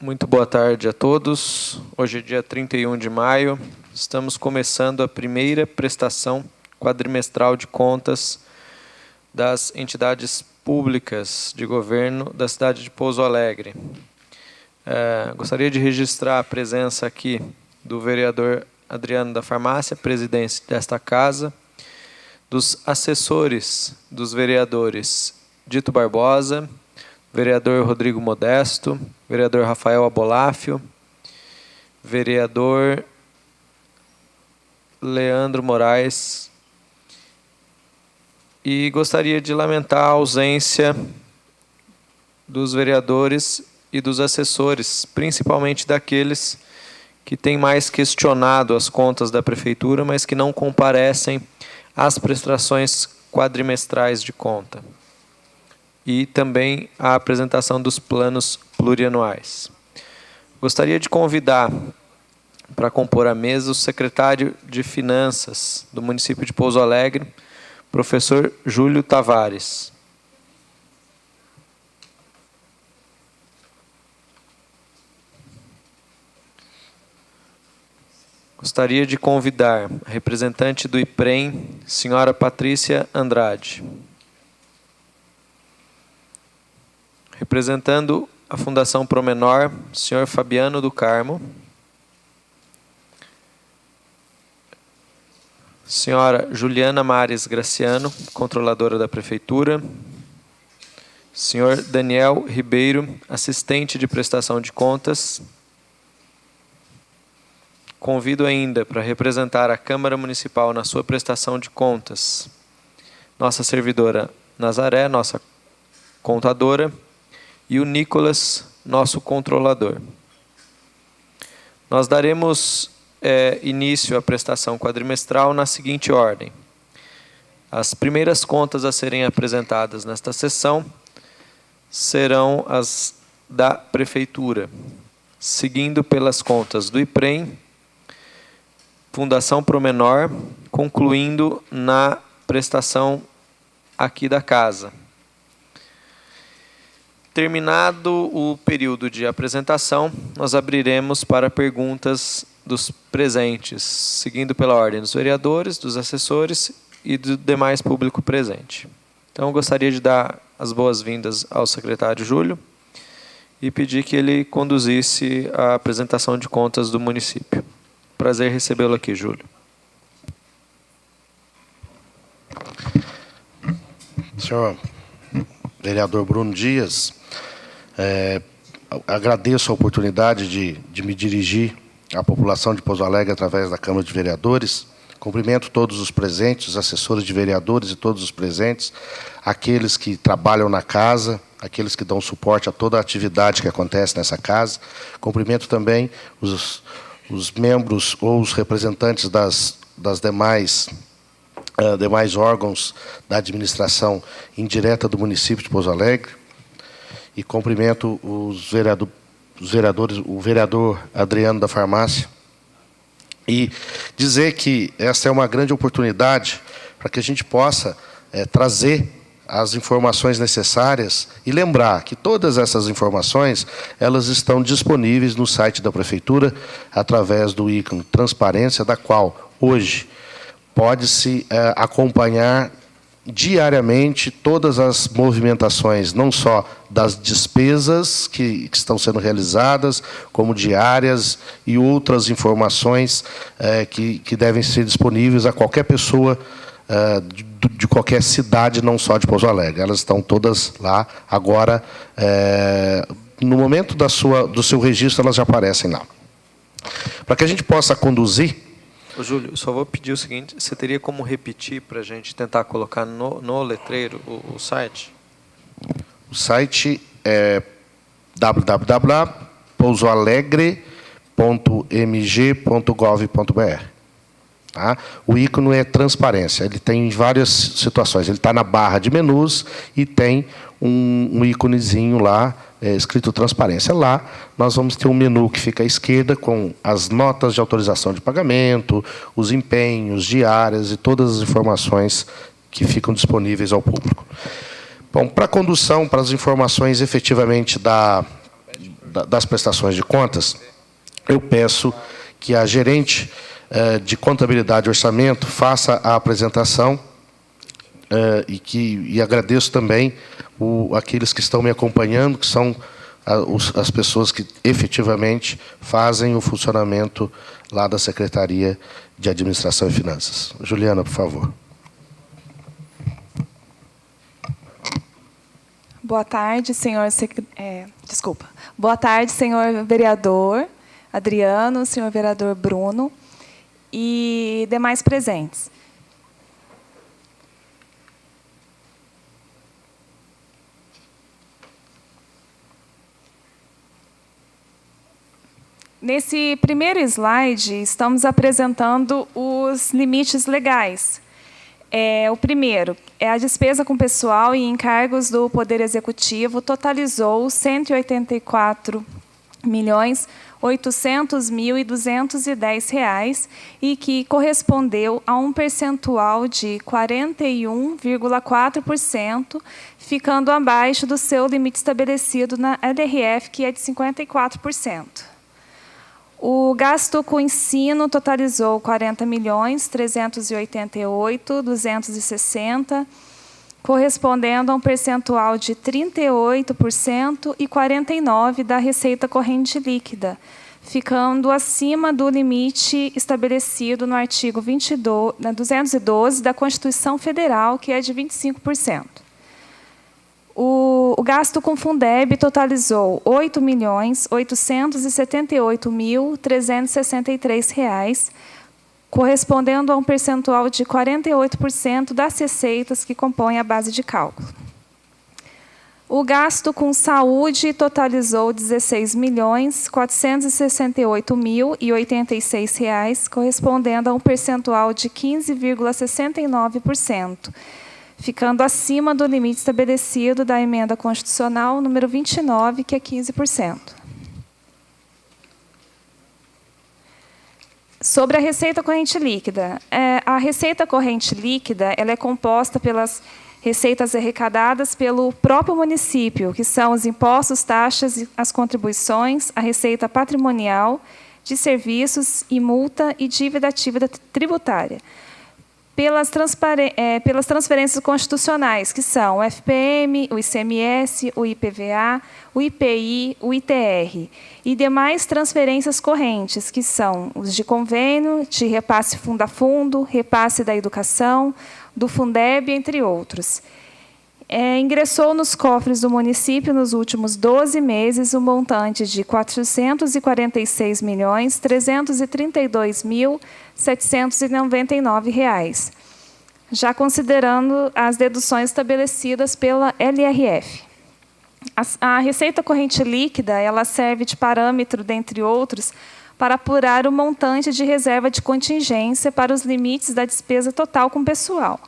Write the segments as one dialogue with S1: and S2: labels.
S1: Muito boa tarde a todos. Hoje é dia 31 de maio. Estamos começando a primeira prestação quadrimestral de contas das entidades públicas de governo da cidade de Pouso Alegre. Gostaria de registrar a presença aqui do vereador Adriano da Farmácia, presidente desta casa, dos assessores dos vereadores Dito Barbosa, vereador Rodrigo Modesto, vereador Rafael Aboláfio, vereador Leandro Moraes. E gostaria de lamentar a ausência dos vereadores e dos assessores, principalmente daqueles que têm mais questionado as contas da prefeitura, mas que não comparecem às prestações quadrimestrais de conta. E também a apresentação dos planos plurianuais. Gostaria de convidar para compor a mesa o secretário de Finanças do município de Pouso Alegre, professor Júlio Tavares. Gostaria de convidar a representante do IPREM, senhora Patrícia Andrade. Representando a Fundação Promenor, senhor Fabiano do Carmo. Senhora Juliana Mares Graciano, controladora da Prefeitura. Senhor Daniel Ribeiro, assistente de prestação de contas. Convido ainda para representar a Câmara Municipal na sua prestação de contas nossa servidora Nazaré, nossa contadora, e o Nicolas, nosso controlador. Nós daremos início à prestação quadrimestral na seguinte ordem. As primeiras contas a serem apresentadas nesta sessão serão as da Prefeitura, seguindo pelas contas do IPREM, Fundação Promenor, concluindo na prestação aqui da casa. Terminado o período de apresentação, nós abriremos para perguntas dos presentes, seguindo pela ordem dos vereadores, dos assessores e do demais público presente. Então, eu gostaria de dar as boas-vindas ao secretário Júlio e pedir que ele conduzisse a apresentação de contas do município. Prazer recebê-lo aqui, Júlio.
S2: Senhor vereador Bruno Dias, agradeço a oportunidade de me dirigir à população de Pouso Alegre através da Câmara de Vereadores. Cumprimento todos os presentes, os assessores de vereadores e todos os presentes, aqueles que trabalham na casa, aqueles que dão suporte a toda a atividade que acontece nessa casa. Cumprimento também os membros ou os representantes das demais órgãos da administração indireta do município de Pouso Alegre. E cumprimento os vereadores, o vereador Adriano da Farmácia, e dizer que essa é uma grande oportunidade para que a gente possa trazer as informações necessárias e lembrar que todas essas informações elas estão disponíveis no site da Prefeitura através do ícone Transparência, da qual hoje pode-se acompanhar diariamente todas as movimentações, não só das despesas que estão sendo realizadas, como diárias e outras informações que devem ser disponíveis a qualquer pessoa de qualquer cidade, não só de Pouso Alegre. Elas estão todas lá. Agora, no momento do seu registro, elas já aparecem lá. Para que a gente possa conduzir...
S1: Ô, Júlio, só vou pedir o seguinte, você teria como repetir para a gente tentar colocar no letreiro o site?
S2: O site é www.pousoalegre.mg.gov.br. Tá? O ícone é transparência, ele tem várias situações. Ele está na barra de menus e tem um íconezinho lá, escrito transparência. Lá nós vamos ter um menu que fica à esquerda com as notas de autorização de pagamento, os empenhos, diárias e todas as informações que ficam disponíveis ao público. Bom, para a condução, para as informações efetivamente das prestações de contas, eu peço que a gerente de contabilidade e orçamento faça a apresentação e agradeço também aqueles que estão me acompanhando, que são as pessoas que efetivamente fazem o funcionamento lá da Secretaria de Administração e Finanças. Juliana, por favor.
S3: Boa tarde, senhor Boa tarde, senhor vereador Adriano, senhor vereador Bruno e demais presentes. Nesse primeiro slide, estamos apresentando os limites legais. O primeiro é a despesa com pessoal e encargos do Poder Executivo, totalizou R$ 184.800.210 e que correspondeu a um percentual de 41,4%, ficando abaixo do seu limite estabelecido na LRF, que é de 54%. O gasto com ensino totalizou R$ 40.388.260, correspondendo a um percentual de 38% e 49% da receita corrente líquida, ficando acima do limite estabelecido no artigo 212 da Constituição Federal, que é de 25%. O gasto com Fundeb totalizou R$ 8.878.363, correspondendo a um percentual de 48% das receitas que compõem a base de cálculo. O gasto com saúde totalizou R$ 16.468.086, correspondendo a um percentual de 15,69%. ficando acima do limite estabelecido da emenda constitucional número 29, que é 15%. Sobre a receita corrente líquida. A receita corrente líquida ela é composta pelas receitas arrecadadas pelo próprio município, que são os impostos, taxas, as contribuições, a receita patrimonial, de serviços e multa e dívida ativa tributária. Pelas transferências constitucionais, que são o FPM, o ICMS, o IPVA, o IPI, o ITR, e demais transferências correntes, que são os de convênio, de repasse fundo a fundo, repasse da educação, do Fundeb, entre outros. Ingressou nos cofres do município, nos últimos 12 meses, um montante de R$ 446.332.799, já considerando as deduções estabelecidas pela LRF. A receita corrente líquida ela serve de parâmetro, dentre outros, para apurar o montante de reserva de contingência para os limites da despesa total com pessoal,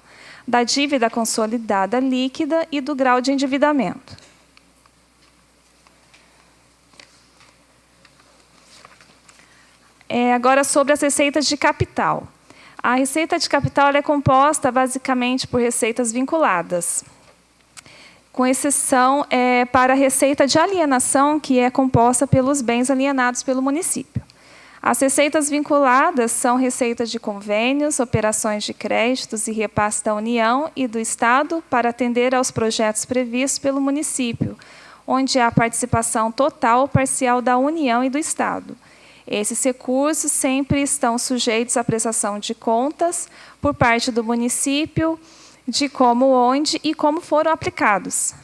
S3: da dívida consolidada líquida e do grau de endividamento. Agora, sobre as receitas de capital. A receita de capital ela é composta, basicamente, por receitas vinculadas, com exceção para a receita de alienação, que é composta pelos bens alienados pelo município. As receitas vinculadas são receitas de convênios, operações de créditos e repasse da União e do Estado para atender aos projetos previstos pelo município, onde há participação total ou parcial da União e do Estado. Esses recursos sempre estão sujeitos à prestação de contas por parte do município de como, onde e como foram aplicados.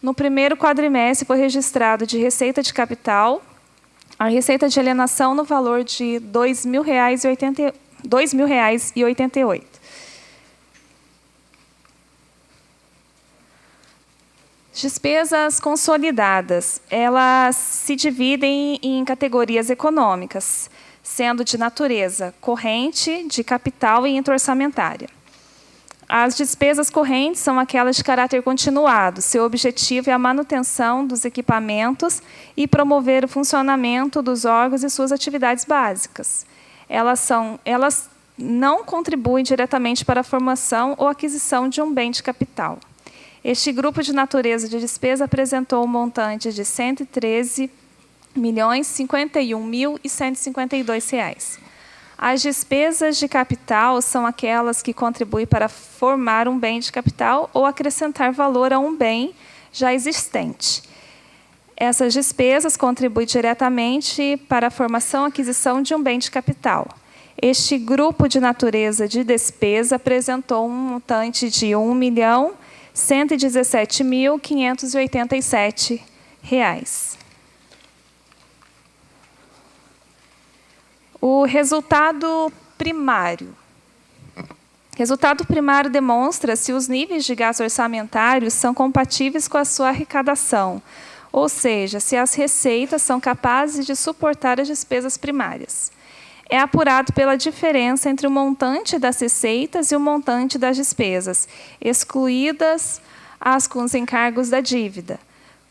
S3: No primeiro quadrimestre foi registrado de receita de capital a receita de alienação no valor de R$ 2.088. Despesas consolidadas, elas se dividem em categorias econômicas, sendo de natureza corrente, de capital e interorçamentária. As despesas correntes são aquelas de caráter continuado. Seu objetivo é a manutenção dos equipamentos e promover o funcionamento dos órgãos e suas atividades básicas. Elas não contribuem diretamente para a formação ou aquisição de um bem de capital. Este grupo de natureza de despesa apresentou um montante de R$ R$ As despesas de capital são aquelas que contribuem para formar um bem de capital ou acrescentar valor a um bem já existente. Essas despesas contribuem diretamente para a formação e aquisição de um bem de capital. Este grupo de natureza de despesa apresentou um montante de R$ 1.117.587. O resultado primário. Resultado primário demonstra se os níveis de gasto orçamentários são compatíveis com a sua arrecadação, ou seja, se as receitas são capazes de suportar as despesas primárias. É apurado pela diferença entre o montante das receitas e o montante das despesas, excluídas as com os encargos da dívida.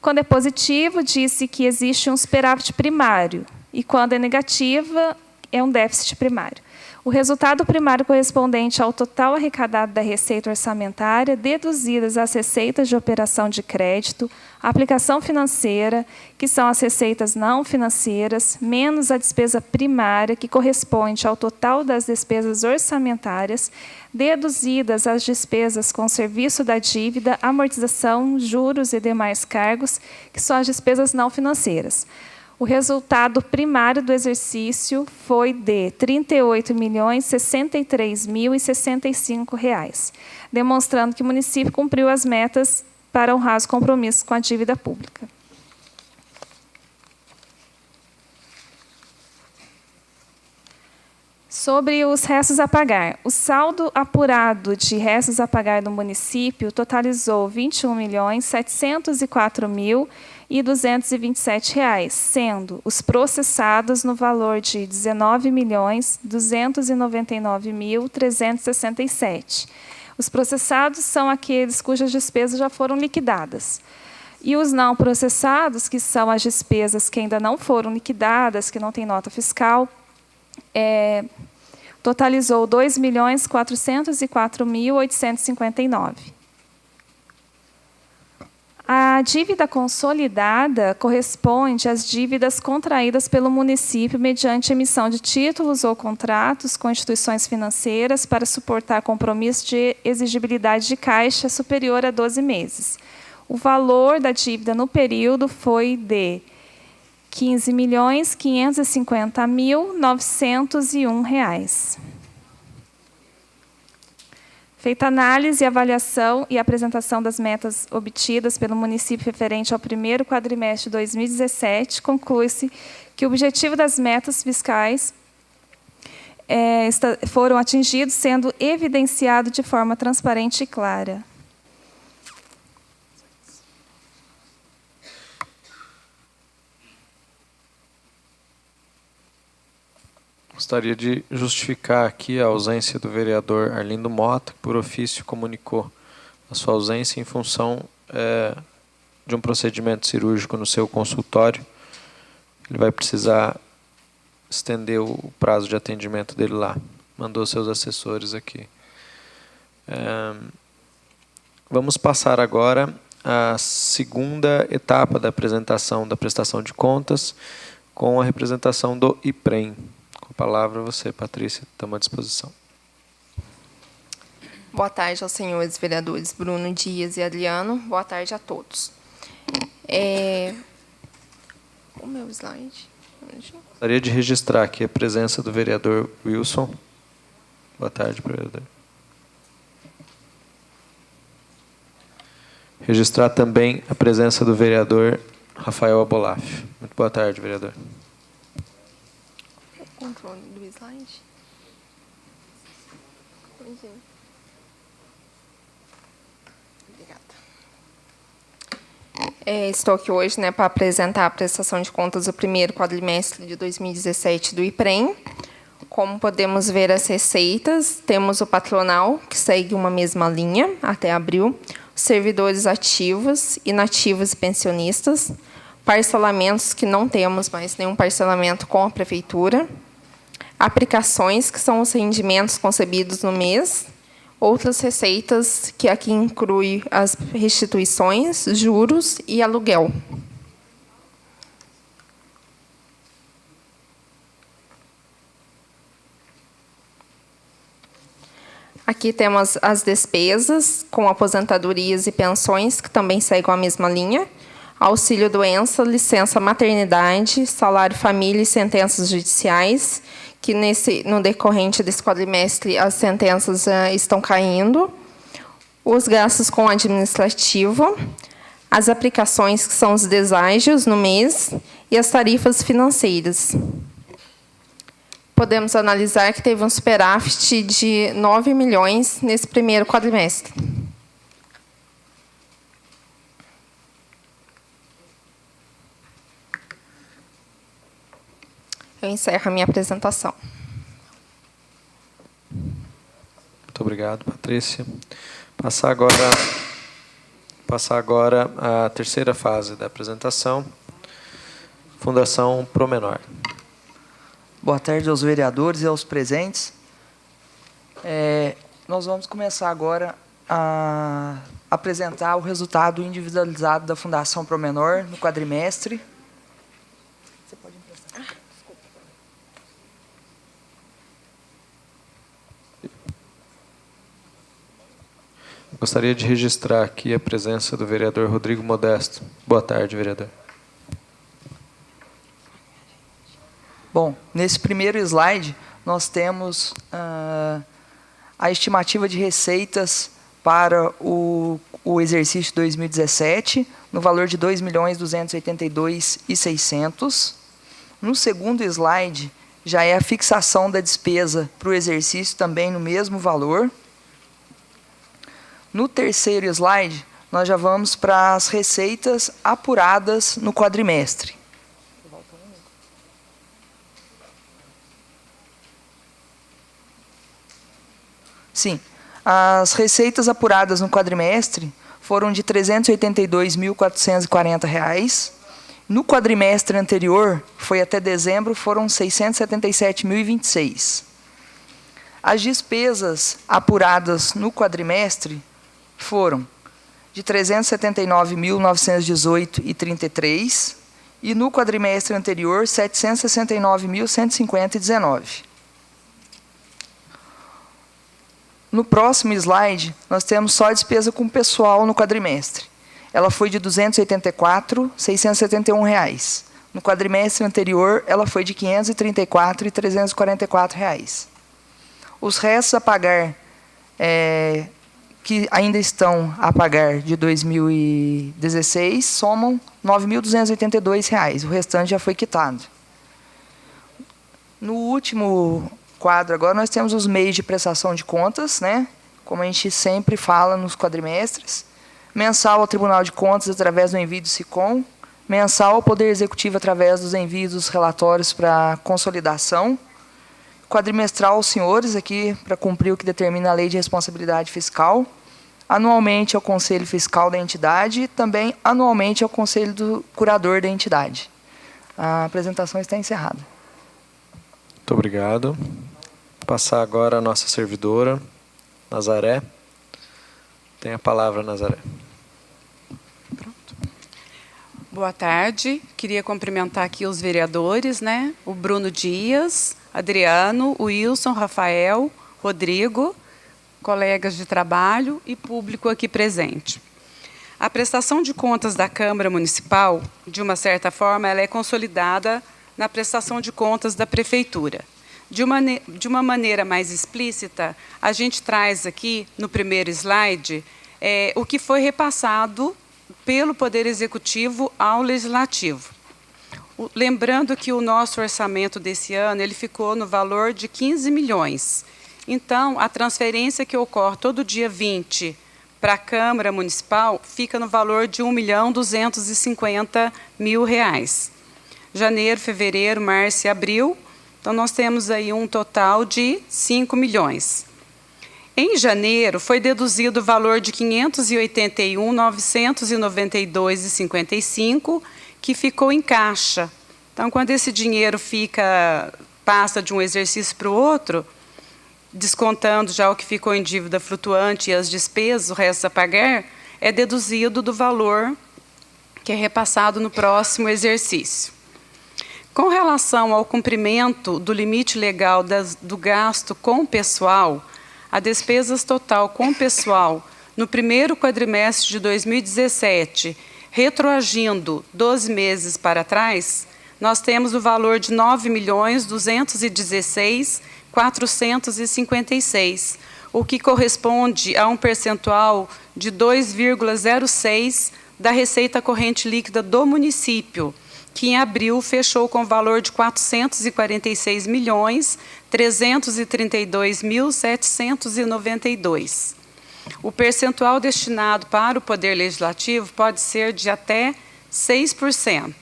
S3: Quando é positivo, diz-se que existe um superávit primário, e quando é negativa, é um déficit primário. O resultado primário correspondente ao total arrecadado da receita orçamentária, deduzidas as receitas de operação de crédito, aplicação financeira, que são as receitas não financeiras, menos a despesa primária, que corresponde ao total das despesas orçamentárias, deduzidas as despesas com serviço da dívida, amortização, juros e demais cargos, que são as despesas não financeiras. O resultado primário do exercício foi de R$ 38.063.065, demonstrando que o município cumpriu as metas para honrar os compromissos com a dívida pública. Sobre os restos a pagar. O saldo apurado de restos a pagar do município totalizou R$ 21.704.227, sendo os processados no valor de R$ 19.299.367. Os processados são aqueles cujas despesas já foram liquidadas. E os não processados, que são as despesas que ainda não foram liquidadas, que não têm nota fiscal, totalizou R$ 2.404.859. A dívida consolidada corresponde às dívidas contraídas pelo município mediante emissão de títulos ou contratos com instituições financeiras para suportar compromisso de exigibilidade de caixa superior a 12 meses. O valor da dívida no período foi de R$ 15.550.901. Feita a análise, avaliação e apresentação das metas obtidas pelo município referente ao primeiro quadrimestre de 2017, conclui-se que o objetivo das metas fiscais foram atingidos, sendo evidenciado de forma transparente e clara.
S1: Gostaria de justificar aqui a ausência do vereador Arlindo Mota, que por ofício comunicou a sua ausência em função de um procedimento cirúrgico no seu consultório. Ele vai precisar estender o prazo de atendimento dele lá. Mandou seus assessores aqui. Vamos passar agora à segunda etapa da apresentação da prestação de contas, com a representação do IPREM. Com a palavra você, Patrícia, estamos à disposição.
S4: Boa tarde aos senhores vereadores Bruno Dias e Adriano. Boa tarde a todos. O meu slide.
S1: Gostaria de registrar aqui a presença do vereador Wilson. Boa tarde, vereador. Registrar também a presença do vereador Rafael Abolaf. Muito boa tarde, vereador.
S4: Controle do slide. Obrigada. Estou aqui hoje para apresentar a prestação de contas do primeiro quadrimestre de 2017 do IPREM. Como podemos ver as receitas, temos o patronal, que segue uma mesma linha até abril, os servidores ativos, inativos e pensionistas, parcelamentos que não temos mais nenhum parcelamento com a prefeitura, aplicações, que são os rendimentos concebidos no mês, outras receitas, que aqui inclui as restituições, juros e aluguel. Aqui temos as despesas com aposentadorias e pensões, que também seguem a mesma linha. Auxílio-doença, licença maternidade, salário-família e sentenças judiciais, que no decorrente desse quadrimestre as sentenças estão caindo. Os gastos com administrativo, as aplicações, que são os deságios no mês, e as tarifas financeiras. Podemos analisar que teve um superávit de 9 milhões nesse primeiro quadrimestre. Eu encerro a minha apresentação.
S1: Muito obrigado, Patrícia. Passar agora à terceira fase da apresentação. Fundação Promenor.
S5: Boa tarde aos vereadores e aos presentes. Nós vamos começar agora a apresentar o resultado individualizado da Fundação Promenor no quadrimestre. Você pode emprestar?
S1: Gostaria de registrar aqui a presença do vereador Rodrigo Modesto. Boa tarde, vereador.
S5: Bom, nesse primeiro slide, nós temos a estimativa de receitas para o exercício 2017, no valor de R$ 2.282.600. No segundo slide, já é a fixação da despesa para o exercício, também no mesmo valor. No terceiro slide, nós já vamos para as receitas apuradas no quadrimestre. Sim, as receitas apuradas no quadrimestre foram de R$ 382.440. No quadrimestre anterior, foi até dezembro, foram R$ 677.026. As despesas apuradas no quadrimestre foram de R$ 379.918,33 e no quadrimestre anterior, R$ 769.150,19. No próximo slide, nós temos só a despesa com pessoal no quadrimestre. Ela foi de R$ 284.671. No quadrimestre anterior, ela foi de R$ 534.344. Os restos a pagar, que ainda estão a pagar de 2016, somam R$ 9.282. O restante já foi quitado. No último quadro agora, nós temos os meios de prestação de contas, né? Como a gente sempre fala nos quadrimestres. Mensal ao Tribunal de Contas através do envio do SICOM. Mensal ao Poder Executivo através dos envios dos relatórios para consolidação. Quadrimestral aos senhores, aqui para cumprir o que determina a Lei de Responsabilidade Fiscal. Anualmente ao Conselho Fiscal da entidade e também anualmente ao Conselho do Curador da entidade. A apresentação está encerrada.
S1: Muito obrigado. Passar agora a nossa servidora, Nazaré. Tem a palavra, Nazaré.
S6: Pronto. Boa tarde. Queria cumprimentar aqui os vereadores, né? O Bruno Dias, Adriano, o Wilson, Rafael, Rodrigo, colegas de trabalho e público aqui presente. A prestação de contas da Câmara Municipal, de uma certa forma, ela é consolidada na prestação de contas da Prefeitura. De uma maneira mais explícita, a gente traz aqui, no primeiro slide, o que foi repassado pelo Poder Executivo ao Legislativo. Lembrando que o nosso orçamento desse ano ele ficou no valor de 15 milhões. Então, a transferência que ocorre todo dia 20 para a Câmara Municipal fica no valor de R$ 1.250.000. Janeiro, fevereiro, março e abril. Então, nós temos aí um total de 5 milhões. Em janeiro, foi deduzido o valor de R$ 581.992,55, que ficou em caixa. Então, quando esse dinheiro passa de um exercício para o outro, descontando já o que ficou em dívida flutuante e as despesas, o resto a pagar, é deduzido do valor que é repassado no próximo exercício. Com relação ao cumprimento do limite legal do gasto com o pessoal, a despesas total com pessoal no primeiro quadrimestre de 2017, retroagindo 12 meses para trás, nós temos o valor de R$ 9.216.456, o que corresponde a um percentual de 2,06% da receita corrente líquida do município, que em abril fechou com o valor de R$ 446.332.792. O percentual destinado para o Poder Legislativo pode ser de até 6%.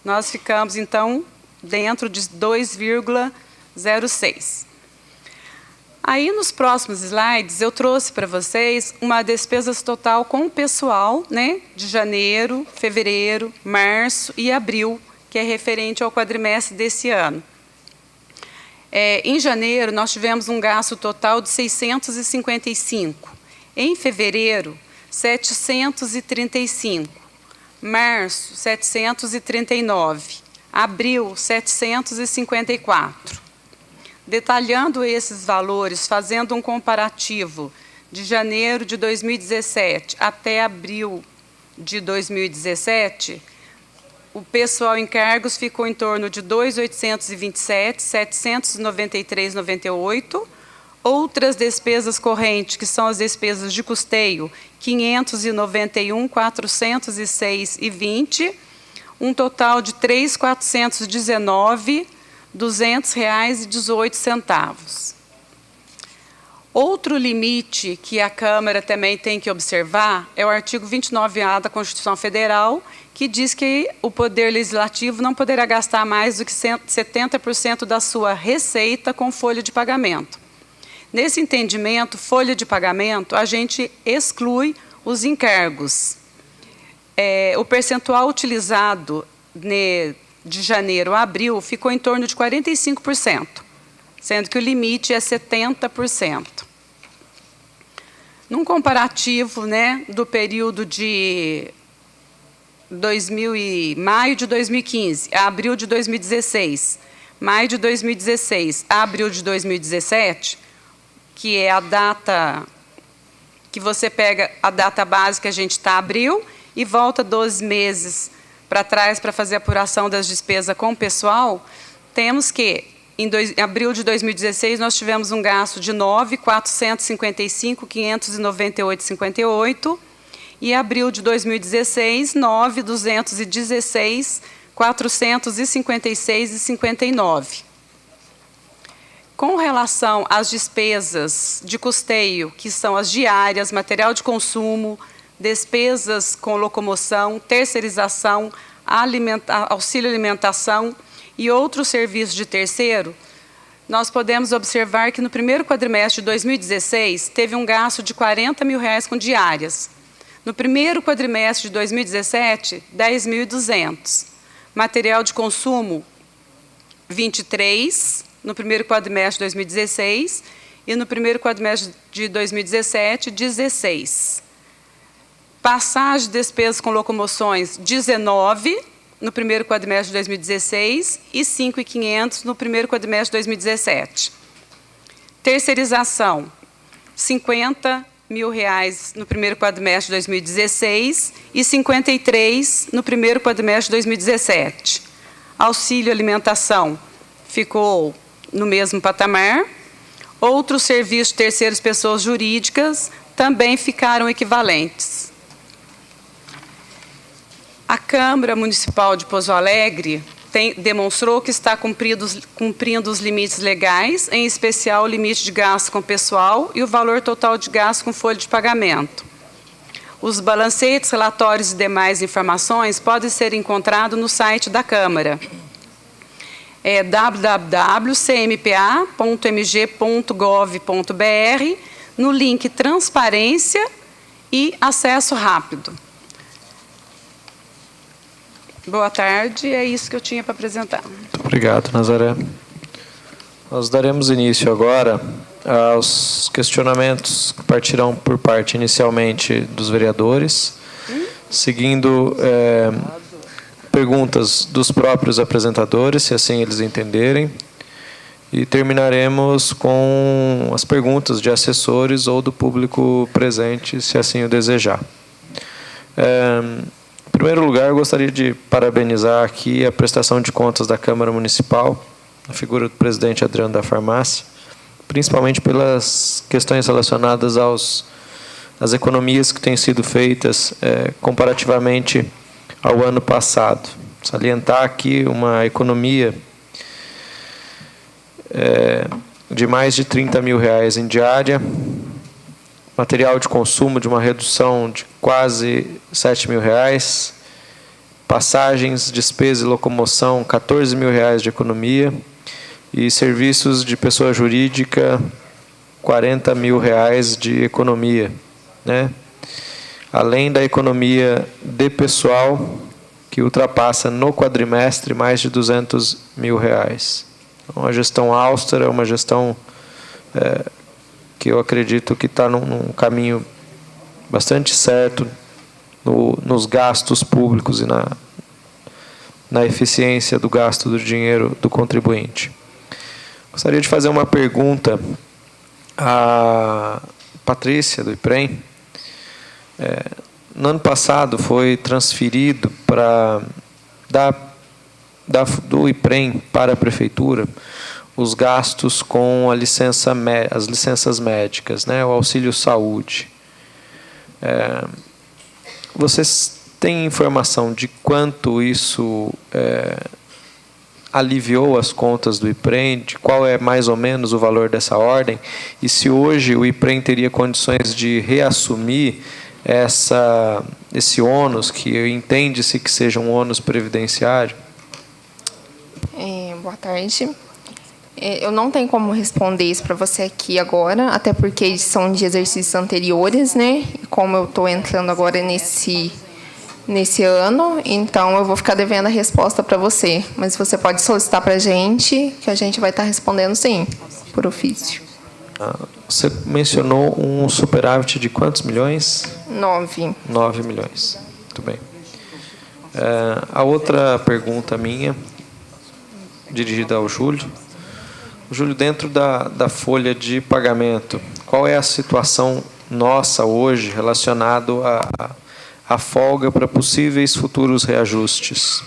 S6: Nós ficamos, então, dentro de 2,06%. Aí, nos próximos slides, eu trouxe para vocês uma despesa total com o pessoal, né, de janeiro, fevereiro, março e abril, que é referente ao quadrimestre desse ano. Em janeiro, nós tivemos um gasto total de 655. Em fevereiro, 735. Março, 739. Abril, 754. Detalhando esses valores, fazendo um comparativo de janeiro de 2017 até abril de 2017, o pessoal em cargos ficou em torno de 2.827, 793,98. Outras despesas correntes, que são as despesas de custeio, 591, 406,20, um total de 3.419, R$ 200,18. Outro limite que a Câmara também tem que observar é o artigo 29A da Constituição Federal, que diz que o Poder Legislativo não poderá gastar mais do que 70% da sua receita com folha de pagamento. Nesse entendimento, folha de pagamento, a gente exclui os encargos. O percentual utilizado de janeiro a abril ficou em torno de 45%, sendo que o limite é 70%. Num comparativo, né, do período de maio de 2015 a abril de 2016, maio de 2016 a abril de 2017, que é a data que você pega a data base que a gente está abril e volta 12 meses para trás para fazer a apuração das despesas com o pessoal, temos que, em abril de 2016, nós tivemos um gasto de R$ 9.455.598,58, e abril de 2016, R$ 9.216.456,59. Com relação às despesas de custeio, que são as diárias, material de consumo, despesas com locomoção, terceirização, auxílio alimentação e outros serviços de terceiro, nós podemos observar que no primeiro quadrimestre de 2016 teve um gasto de R$ 40 mil com diárias. No primeiro quadrimestre de 2017, R$ 10.200. Material de consumo, 23, no primeiro quadrimestre de 2016, e no primeiro quadrimestre de 2017, 16. Passagem de despesas com locomoções, 19, no primeiro quadrimestre de 2016, e 5.500 no primeiro quadrimestre de 2017. Terceirização, R$ 50 mil no primeiro quadrimestre de 2016 e 53 no primeiro quadrimestre de 2017. Auxílio alimentação ficou no mesmo patamar. Outros serviços de terceiras pessoas jurídicas também ficaram equivalentes. A Câmara Municipal de Pouso Alegre demonstrou que está cumprindo os limites legais, em especial o limite de gasto com pessoal e o valor total de gasto com folha de pagamento. Os balancetes, relatórios e demais informações podem ser encontrados no site da Câmara. É www.cmpa.mg.gov.br, no link Transparência e Acesso Rápido. Boa tarde, é isso que eu tinha para apresentar.
S1: Muito obrigado, Nazaré. Nós daremos início agora aos questionamentos que partirão por parte inicialmente dos vereadores, seguindo perguntas dos próprios apresentadores, se assim eles entenderem, E terminaremos com as perguntas de assessores ou do público presente, se assim o desejar. Em primeiro lugar, eu gostaria de parabenizar aqui a prestação de contas da Câmara Municipal, a figura do presidente Adriano da Farmácia, principalmente pelas questões relacionadas às economias que têm sido feitas comparativamente ao ano passado. Salientar aqui uma economia de mais de R$30 mil em diária, material de consumo de uma redução de quase R$7 mil, passagens, despesa e locomoção, R$14 mil de economia, e serviços de pessoa jurídica, R$40 mil de economia, né? Além da economia de pessoal, que ultrapassa no quadrimestre mais de R$200 mil. Uma gestão austera, uma gestão que eu acredito que está num caminho bastante certo nos gastos públicos e na eficiência do gasto do dinheiro do contribuinte. Gostaria de fazer uma pergunta à Patrícia, do IPREM. No ano passado foi transferido do IPREM para a Prefeitura os gastos com as licenças médicas, né, o auxílio saúde. Vocês têm informação de quanto isso aliviou as contas do IPREM, de qual é mais ou menos o valor dessa ordem, e se hoje o IPREM teria condições de reassumir esse ônus, que entende-se que seja um ônus previdenciário?
S4: Boa tarde. Eu não tenho como responder isso para você aqui agora, até porque são de exercícios anteriores, né? E como eu estou entrando agora nesse ano, então eu vou ficar devendo a resposta para você. Mas você pode solicitar para a gente, que a gente vai estar respondendo sim, por ofício.
S1: Você mencionou um superávit de quantos milhões?
S4: 9.
S1: 9 milhões. Muito bem. A outra pergunta minha, dirigida ao Júlio. Júlio, dentro da folha de pagamento, qual é a situação nossa hoje relacionado à folga para possíveis futuros reajustes,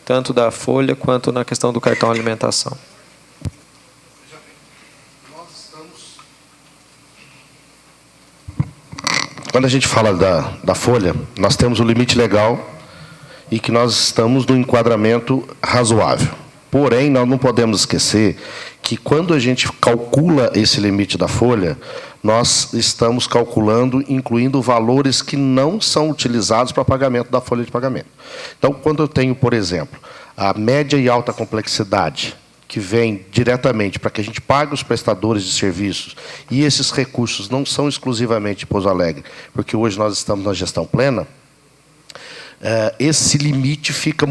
S1: tanto da folha quanto na questão do cartão alimentação?
S2: Quando a gente fala da folha, nós temos o limite legal e que nós estamos no enquadramento razoável. Porém, nós não podemos esquecer que quando a gente calcula esse limite da folha, nós estamos calculando, incluindo valores que não são utilizados para pagamento da folha de pagamento. Então, quando eu tenho, por exemplo, a média e alta complexidade, que vem diretamente para que a gente pague os prestadores de serviços, e esses recursos não são exclusivamente de Pouso Alegre, porque hoje nós estamos na gestão plena, esse limite fica...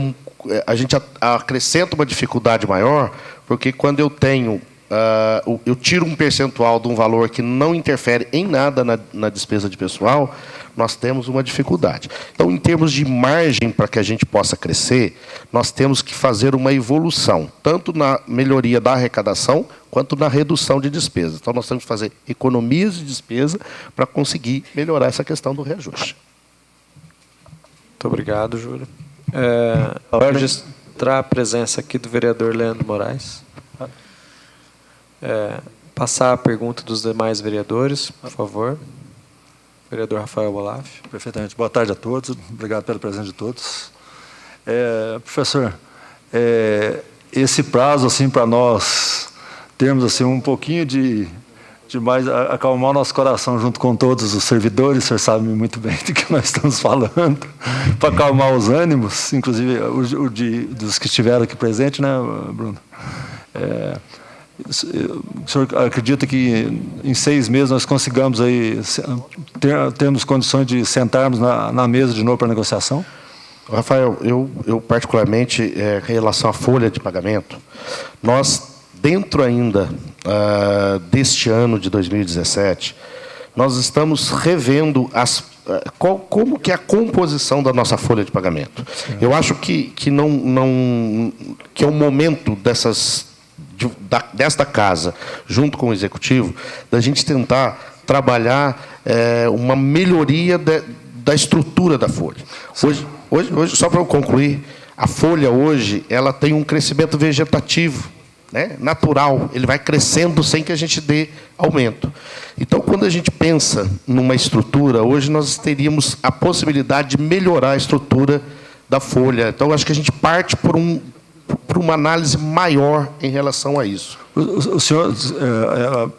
S2: A gente acrescenta uma dificuldade maior, porque quando eu tenho... eu tiro um percentual de um valor que não interfere em nada na despesa de pessoal, nós temos uma dificuldade. Então, em termos de margem para que a gente possa crescer, nós temos que fazer uma evolução, tanto na melhoria da arrecadação, quanto na redução de despesas. Então, nós temos que fazer economias de despesa para conseguir melhorar essa questão do reajuste.
S1: Muito obrigado, Júlio. Para registrar a presença aqui do vereador Leandro Moraes. Passar a pergunta dos demais vereadores, por favor. Vereador Rafael Bolaf.
S7: Perfeitamente. Boa tarde a todos. Obrigado pela presença de todos. Professor, esse prazo assim para nós termos assim um pouquinho de mais acalmar o nosso coração junto com todos os servidores, o senhor sabe muito bem do que nós estamos falando, para acalmar os ânimos, inclusive dos que estiveram aqui presentes, né, Bruno? O senhor acredita que em 6 meses nós consigamos aí termos condições de sentarmos na mesa de novo para negociação?
S2: Rafael, eu particularmente, em relação à folha de pagamento, nós, dentro ainda deste ano de 2017, nós estamos revendo como que é a composição da nossa folha de pagamento. Eu acho que é um momento desta casa, junto com o Executivo, da gente tentar trabalhar uma melhoria da estrutura da Folha. Hoje, só para eu concluir, a Folha hoje ela tem um crescimento vegetativo, né, natural, ele vai crescendo sem que a gente dê aumento. Então, quando a gente pensa numa estrutura, hoje nós teríamos a possibilidade de melhorar a estrutura da Folha. Então, acho que a gente parte por uma análise maior em relação a isso.
S7: O senhor,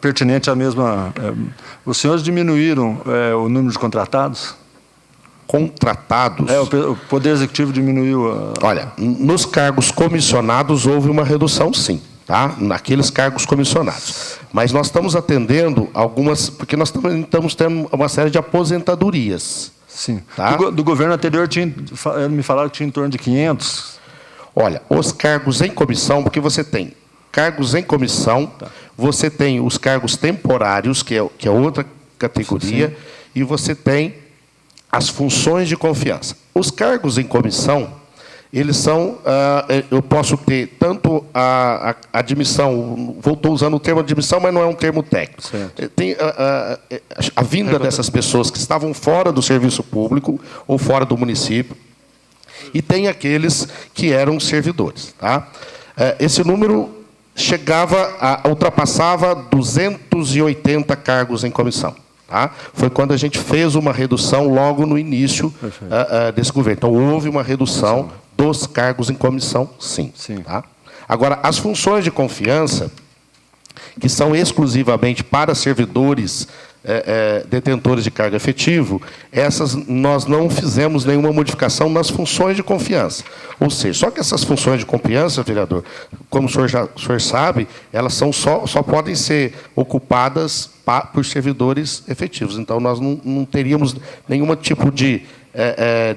S7: pertinente à mesma... os senhores diminuíram o número de contratados?
S2: Contratados?
S7: O Poder Executivo diminuiu...
S2: Olha, nos cargos comissionados houve uma redução, sim. Tá? Naqueles cargos comissionados. Mas nós estamos atendendo algumas... Porque nós estamos tendo uma série de aposentadorias.
S7: Sim.
S2: Tá?
S7: Do governo anterior, me falaram que tinha em torno de 500.
S2: Olha, os cargos em comissão, porque você tem cargos em comissão, você tem os cargos temporários, que é outra categoria, e você tem as funções de confiança. Os cargos em comissão, eles são... eu posso ter tanto a admissão, estou usando o termo admissão, mas não é um termo técnico. Tem a vinda dessas pessoas que estavam fora do serviço público ou fora do município, e tem aqueles que eram servidores. Tá? Esse número ultrapassava 280 cargos em comissão. Tá? Foi quando a gente fez uma redução logo no início desse governo. Então, houve uma redução dos cargos em comissão, sim. Tá? Agora, as funções de confiança, que são exclusivamente para servidores detentores de cargo efetivo, essas nós não fizemos nenhuma modificação nas funções de confiança. Ou seja, só que essas funções de confiança, vereador, como o senhor sabe, elas só podem ser ocupadas por servidores efetivos. Então, nós não teríamos nenhum tipo de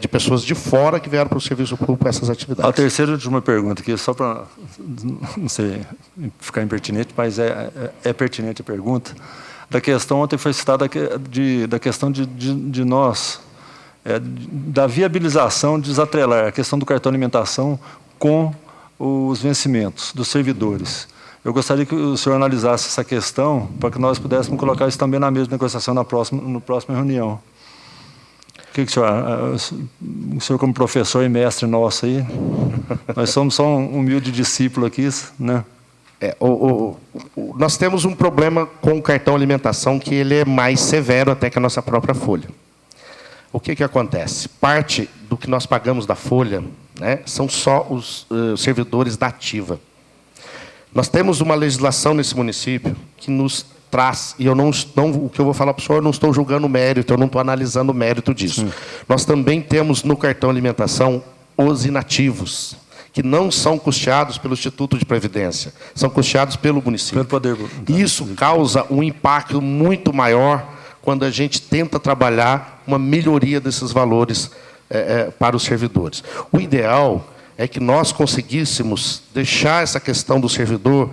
S2: pessoas de fora que vieram para o serviço público para essas atividades.
S7: A terceira e última pergunta aqui, só para não sei, ficar impertinente, mas é pertinente a pergunta. Da questão, ontem foi citada da questão de nós, da viabilização de desatrelar a questão do cartão alimentação com os vencimentos dos servidores. Eu gostaria que o senhor analisasse essa questão para que nós pudéssemos colocar isso também na mesma negociação na próxima reunião. O que o senhor como professor e mestre nosso aí, nós somos só um humilde discípulo aqui, né?
S2: Nós temos um problema com o cartão alimentação que ele é mais severo até que a nossa própria folha. O que acontece? Parte do que nós pagamos da folha, né, são só os servidores da ativa. Nós temos uma legislação nesse município que nos traz, e o que eu vou falar para o senhor, eu não estou julgando o mérito, eu não estou analisando o mérito disso. Nós também temos no cartão alimentação os inativos, que não são custeados pelo Instituto de Previdência, são custeados pelo município.
S7: Pelo poder.
S2: Isso causa um impacto muito maior quando a gente tenta trabalhar uma melhoria desses valores para os servidores. O ideal é que nós conseguíssemos deixar essa questão do servidor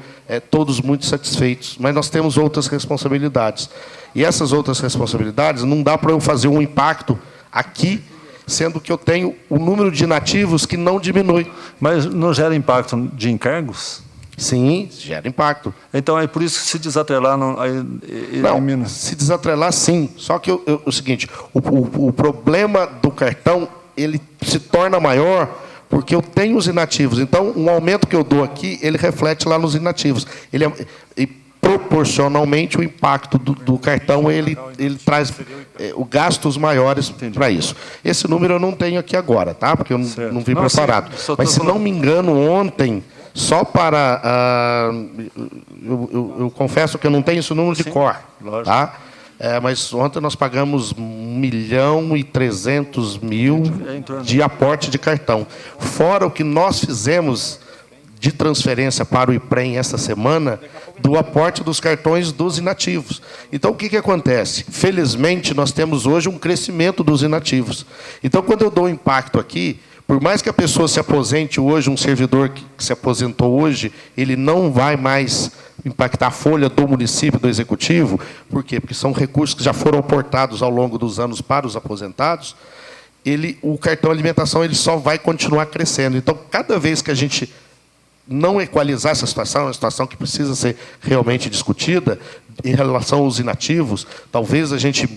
S2: todos muito satisfeitos, mas nós temos outras responsabilidades. E essas outras responsabilidades não dá para eu fazer um impacto aqui, sendo que eu tenho o número de inativos que não diminui.
S7: Mas não gera impacto de encargos?
S2: Sim, gera impacto.
S7: Então, é por isso que se desatrelar... Não,
S2: se desatrelar, sim. Só que o seguinte, o problema do cartão, ele se torna maior porque eu tenho os inativos. Então, um aumento que eu dou aqui, ele reflete lá nos inativos. E proporcionalmente, o impacto do cartão, ele traz gastos maiores para isso. Esse número eu não tenho aqui agora, tá? Porque eu não vim preparado. Mas, se não me engano, ontem, só para... eu confesso que eu não tenho esse número de cor. Tá? Mas ontem nós pagamos 1.300.000 de aporte de cartão. Fora o que nós fizemos de transferência para o IPREM esta semana, do aporte dos cartões dos inativos. Então, o que acontece? Felizmente, nós temos hoje um crescimento dos inativos. Então, quando eu dou impacto aqui, por mais que a pessoa se aposente hoje, um servidor que se aposentou hoje, ele não vai mais impactar a folha do município, do executivo. Por quê? Porque são recursos que já foram aportados ao longo dos anos para os aposentados. O cartão alimentação ele só vai continuar crescendo. Então, cada vez que a gente não equalizar essa situação, é uma situação que precisa ser realmente discutida. Em relação aos inativos, talvez a gente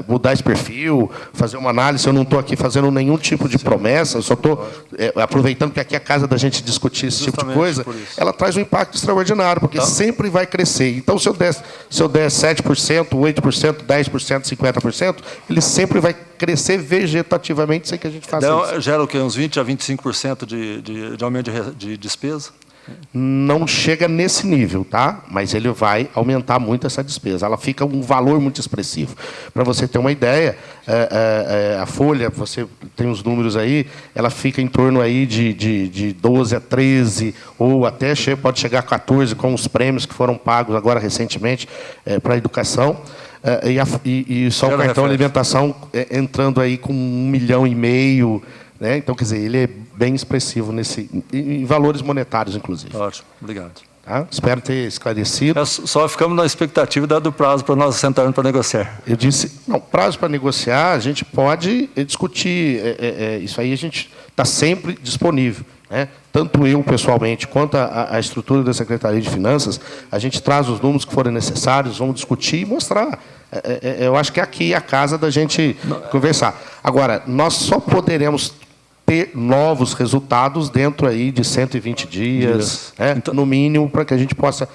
S2: mudar esse perfil, fazer uma análise. Eu não estou aqui fazendo nenhum tipo de promessa, eu só estou aproveitando que aqui é a casa da gente discutir esse tipo de coisa. Ela traz um impacto extraordinário, porque sempre vai crescer. Então, se eu der 7%, 8%, 10%, 50%, ele sempre vai crescer vegetativamente sem que a gente faça isso.
S7: Gera o quê? Uns 20% a 25% de aumento de despesa?
S2: Não chega nesse nível, tá? Mas ele vai aumentar muito essa despesa. Ela fica um valor muito expressivo. Para você ter uma ideia, a folha, você tem os números aí, ela fica em torno aí de 12 a 13, ou até pode chegar a 14 com os prêmios que foram pagos agora recentemente para a educação. E só o cartão alimentação entrando aí com 1,5 milhão. Né? Então, quer dizer, ele é bem expressivo em valores monetários, inclusive.
S7: Ótimo, obrigado.
S2: Tá? Espero ter esclarecido.
S7: Só ficamos na expectativa do prazo para nós sentarmos para negociar.
S2: Eu disse, não, prazo para negociar, a gente pode discutir. Isso aí a gente está sempre disponível. Né? Tanto eu, pessoalmente, quanto a estrutura da Secretaria de Finanças, a gente traz os números que forem necessários, vamos discutir e mostrar. Eu acho que aqui é a casa da gente conversar. Agora, nós só poderemos ter novos resultados dentro aí de 120 dias, né? Então, no mínimo, para que a gente possa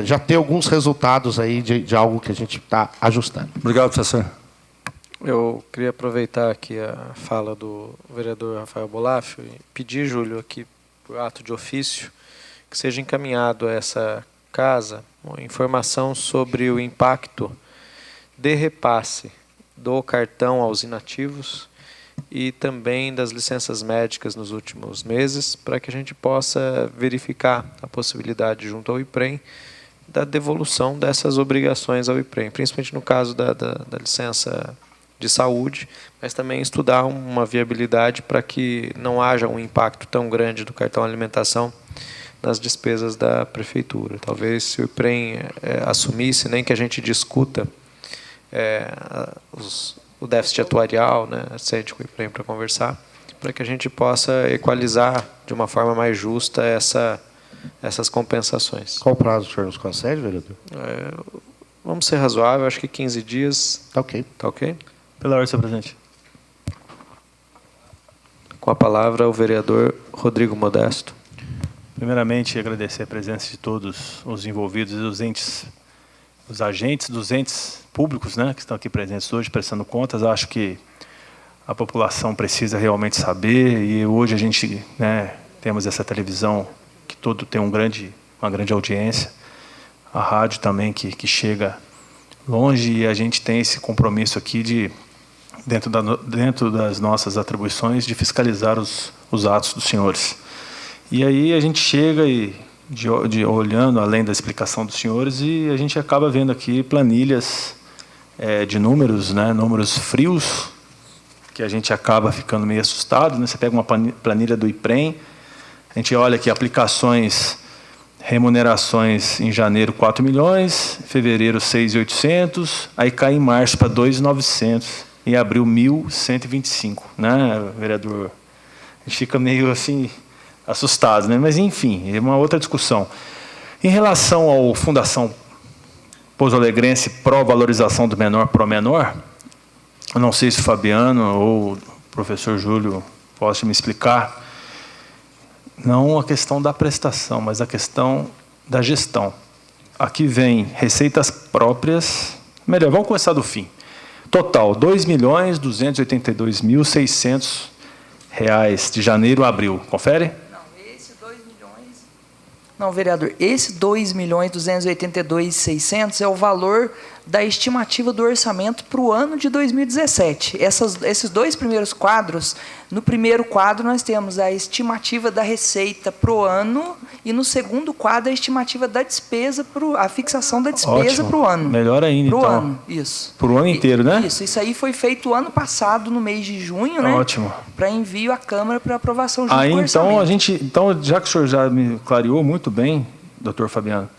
S2: já ter alguns resultados aí de algo que a gente está ajustando.
S7: Obrigado, professor.
S1: Eu queria aproveitar aqui a fala do vereador Rafael Bolafio e pedir, Júlio, aqui por ato de ofício, que seja encaminhado a essa casa uma informação sobre o impacto de repasse do cartão aos inativos e também das licenças médicas nos últimos meses, para que a gente possa verificar a possibilidade junto ao IPREM da devolução dessas obrigações ao IPREM, principalmente no caso da licença de saúde, mas também estudar uma viabilidade para que não haja um impacto tão grande do cartão alimentação nas despesas da prefeitura. Talvez se o IPREM assumisse, nem que a gente discuta o déficit atuarial, né, sente com o IPREM para conversar, para que a gente possa equalizar de uma forma mais justa essas compensações.
S2: Qual prazo o senhor nos concede, vereador?
S1: Vamos ser razoável, acho que 15 dias.
S2: Tá ok.
S1: Tá ok?
S8: Pela ordem, senhor presidente.
S1: Com a palavra, o vereador Rodrigo Modesto.
S8: Primeiramente, agradecer a presença de todos os envolvidos e os agentes dos entes públicos, né, que estão aqui presentes hoje, prestando contas. Acho que a população precisa realmente saber, e hoje a gente, né, temos essa televisão que tem uma grande audiência, a rádio também que chega longe, e a gente tem esse compromisso aqui dentro das nossas atribuições, de fiscalizar os atos dos senhores. E aí a gente chega olhando além da explicação dos senhores, e a gente acaba vendo aqui planilhas de números, né, números frios, que a gente acaba ficando meio assustado, né? Você pega uma planilha do IPREM, a gente olha aqui aplicações, remunerações em janeiro 4 milhões, fevereiro 6.800, aí cai em março para 2.900, em abril 1.125, né, vereador? A gente fica meio assim assustado, né? Mas enfim, é uma outra discussão. Em relação ao Fundação Pouso Alegrense Pró-Valorização do Menor Pro Menor, eu não sei se o Fabiano ou o professor Júlio possam me explicar, não a questão da prestação, mas a questão da gestão. Aqui vem receitas próprias, melhor, vamos começar do fim. Total, R$ 2.282.600 de janeiro a abril. Confere?
S5: Não, vereador, esse 2.282.600 é o valor da estimativa do orçamento para o ano de 2017. Esses dois primeiros quadros, no primeiro quadro nós temos a estimativa da receita para o ano, e no segundo quadro a estimativa da despesa, a fixação da despesa para o ano.
S8: Melhor ainda,
S5: pro
S8: então.
S5: Ano, isso.
S8: Para o ano inteiro, né?
S5: Isso aí foi feito ano passado, no mês de junho, né?
S8: Ótimo.
S5: Para envio à Câmara para aprovação junto
S8: aí,
S5: com o orçamento.
S8: Então, já que o senhor já me clareou muito bem, doutor Fabiano,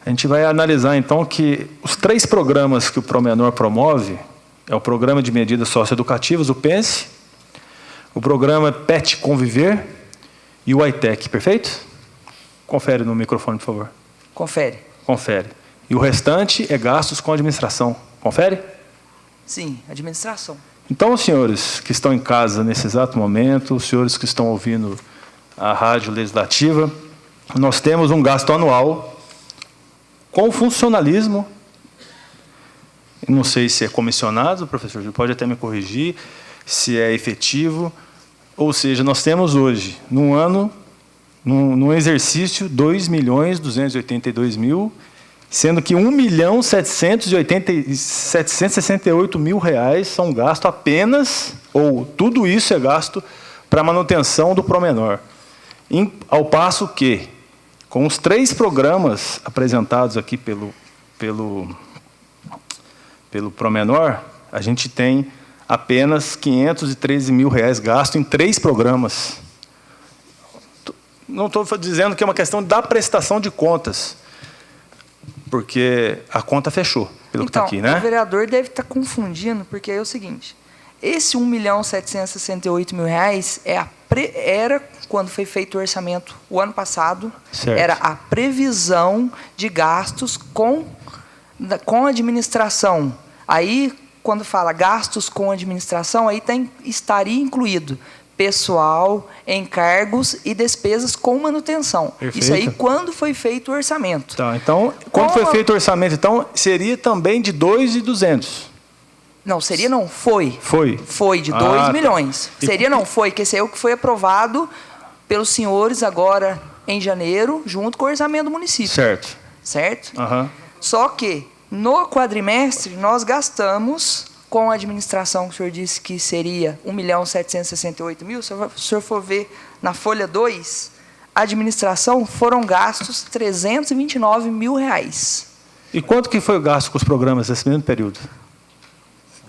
S8: a gente vai analisar, então, que os 3 programas que o ProMenor promove é o Programa de Medidas Socioeducativas, o PENSE, o Programa PET Conviver e o ITEC, perfeito? Confere no microfone, por favor.
S5: Confere.
S8: Confere. E o restante é gastos com administração. Confere?
S5: Sim, administração.
S8: Então, os senhores que estão em casa nesse exato momento, os senhores que estão ouvindo a rádio legislativa, nós temos um gasto anual com funcionalismo. Não sei se é comissionado, professor Júlio, pode até me corrigir, se é efetivo. Ou seja, nós temos hoje, num ano, num exercício, 2.282.000, sendo que 1.768.000 reais são gastos apenas, ou tudo isso é gasto para manutenção do Promenor. Ao passo que, com os 3 programas apresentados aqui pelo Promenor, a gente tem apenas 513 mil reais gasto em 3 programas. Não estou dizendo que é uma questão da prestação de contas, porque a conta fechou, pelo que está aqui, né?
S5: O vereador deve estar confundindo, porque é o seguinte, esse 1.768.000 reais era, quando foi feito o orçamento o ano passado,
S8: certo,
S5: era a previsão de gastos com administração. Aí, quando fala gastos com administração, aí estaria incluído pessoal, encargos e despesas com manutenção.
S8: Perfeito.
S5: Isso aí quando foi feito o orçamento.
S8: Tá, então, quando foi feito o orçamento, então, seria também de 2.200.
S5: Não, seria não, foi.
S8: Foi?
S5: Foi, de 2 milhões. Seria não, foi, que esse é o que foi aprovado pelos senhores agora em janeiro, junto com o orçamento do município.
S8: Certo.
S5: Certo?
S8: Uhum.
S5: Só que, no quadrimestre, nós gastamos, com a administração, que o senhor disse que seria 1.768.000, se o senhor for ver na folha 2, a administração foram gastos 329 mil reais.
S8: E quanto que foi o gasto com os programas nesse mesmo período?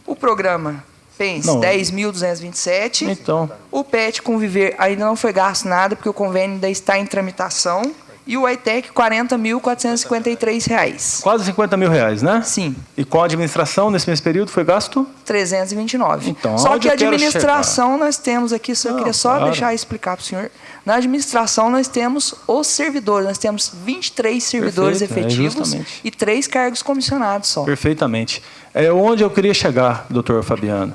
S5: O programa PENS, 10.227.
S8: Então.
S5: O PET Conviver ainda não foi gasto nada, porque o convênio ainda está em tramitação. E o ITEC, 40.453 reais.
S8: Quase 50 mil reais, né?
S5: Sim.
S8: E com a administração, nesse mesmo período, foi gasto?
S5: 329.
S8: Então,
S5: só
S8: onde
S5: que a
S8: eu quero
S5: administração nós temos aqui, eu queria só
S8: claro,
S5: deixar explicar para o senhor. Na administração nós temos os servidores, nós temos 23 servidores
S8: Perfeito,
S5: efetivos
S8: justamente.
S5: e 3 cargos comissionados só.
S8: Perfeitamente. É onde eu queria chegar, doutor Fabiano.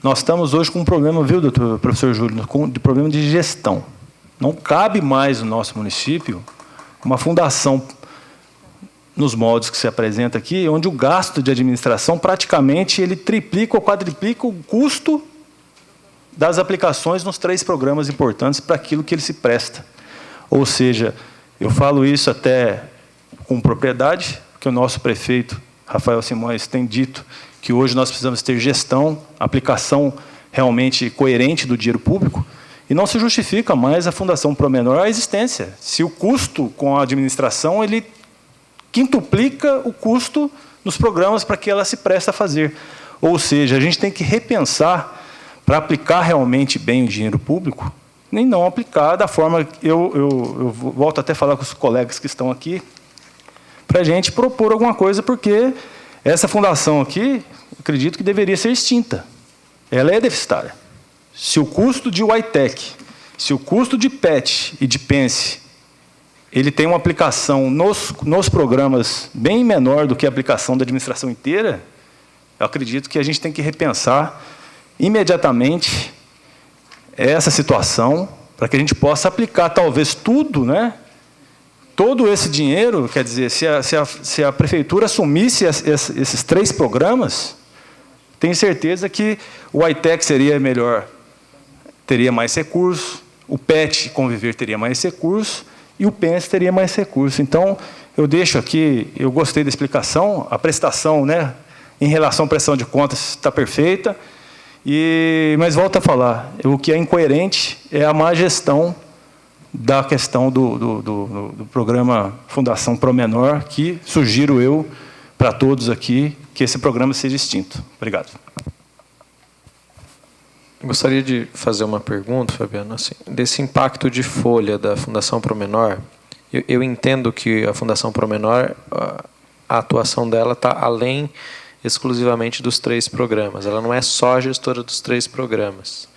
S8: Nós estamos hoje com um problema, viu, doutor, professor Júlio, de problema de gestão. Não cabe mais no nosso município uma fundação nos moldes que se apresenta aqui, onde o gasto de administração praticamente ele triplica ou quadriplica o custo das aplicações nos 3 programas importantes para aquilo que ele se presta. Ou seja, eu falo isso até com propriedade, que o nosso prefeito, Rafael Simões, tem dito que hoje nós precisamos ter gestão, aplicação realmente coerente do dinheiro público, e não se justifica mais a Fundação Promenor a existência. Se o custo com a administração, ele quintuplica o custo nos programas para que ela se presta a fazer. Ou seja, a gente tem que repensar para aplicar realmente bem o dinheiro público, nem não aplicar da forma... Eu volto até a falar com os colegas que estão aqui, para a gente propor alguma coisa, porque essa fundação aqui, acredito que deveria ser extinta. Ela é deficitária. Se o custo de ITEC, se o custo de PET e de PENSE, ele tem uma aplicação nos programas bem menor do que a aplicação da administração inteira, eu acredito que a gente tem que repensar imediatamente essa situação para que a gente possa aplicar talvez tudo, né? Todo esse dinheiro, quer dizer, se a prefeitura assumisse esses 3 programas, tenho certeza que o ITEC seria melhor, teria mais recursos, o PET Conviver teria mais recursos e o PENS teria mais recursos. Então, eu deixo aqui, eu gostei da explicação, a prestação, né, em relação à prestação de contas está perfeita, mas volto a falar, o que é incoerente é a má gestão da questão do programa Fundação Promenor, que sugiro eu, para todos aqui, que esse programa seja extinto. Obrigado.
S1: Gostaria de fazer uma pergunta, Fabiano, assim, desse impacto de folha da Fundação Promenor. Eu entendo que a Fundação Promenor, a atuação dela está além exclusivamente dos 3 programas. Ela não é só a gestora dos 3 programas.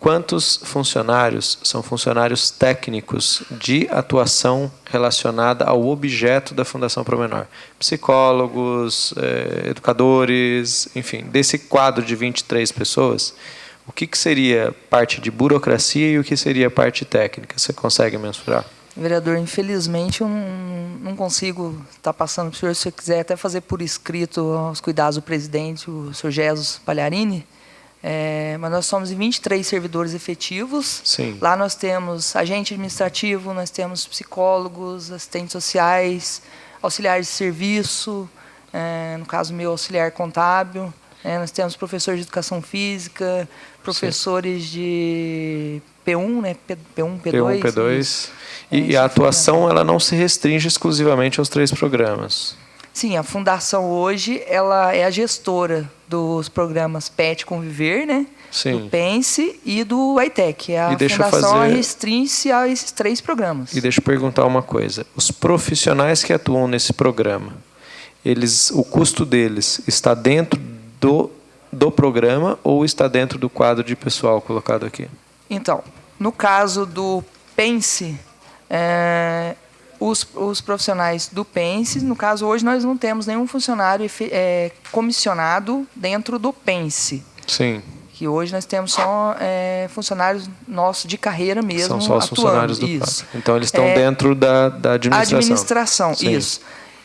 S1: quantos funcionários são funcionários técnicos de atuação relacionada ao objeto da Fundação Promenor? Psicólogos, educadores, enfim, desse quadro de 23 pessoas, o que seria parte de burocracia e o que seria parte técnica? Você consegue mensurar?
S5: Vereador, infelizmente eu não consigo estar passando para o senhor. Se você quiser até fazer por escrito aos cuidados do presidente, o senhor Jesus Palharini. Mas nós somos 23 servidores efetivos.
S1: Sim.
S5: Lá nós temos agente administrativo, nós temos psicólogos, assistentes sociais, auxiliares de serviço, no caso meu, auxiliar contábil. Nós temos professores de educação física, professores de P1, né? P1, P2.
S1: P1, P2. E a atuação ela não se restringe exclusivamente aos 3 programas.
S5: Sim, a Fundação hoje ela é a gestora dos programas PET Conviver, né?
S1: Sim.
S5: Do PENSE e do ITEC. A
S1: deixa eu
S5: Fundação
S1: fazer-
S5: restringe a esses 3 programas.
S1: E deixa eu perguntar uma coisa. Os profissionais que atuam nesse programa, o custo deles está dentro do programa ou está dentro do quadro de pessoal colocado aqui?
S5: Então, no caso do PENSE, os profissionais do PENSE, no caso hoje nós não temos nenhum funcionário comissionado dentro do PENSE.
S1: Sim.
S5: Que hoje nós temos só funcionários nossos de carreira mesmo.
S1: São só os
S5: atuando.
S1: funcionários do
S5: Isso.
S1: PAP. Então eles estão dentro da administração.
S5: Administração,
S1: Sim.
S5: isso.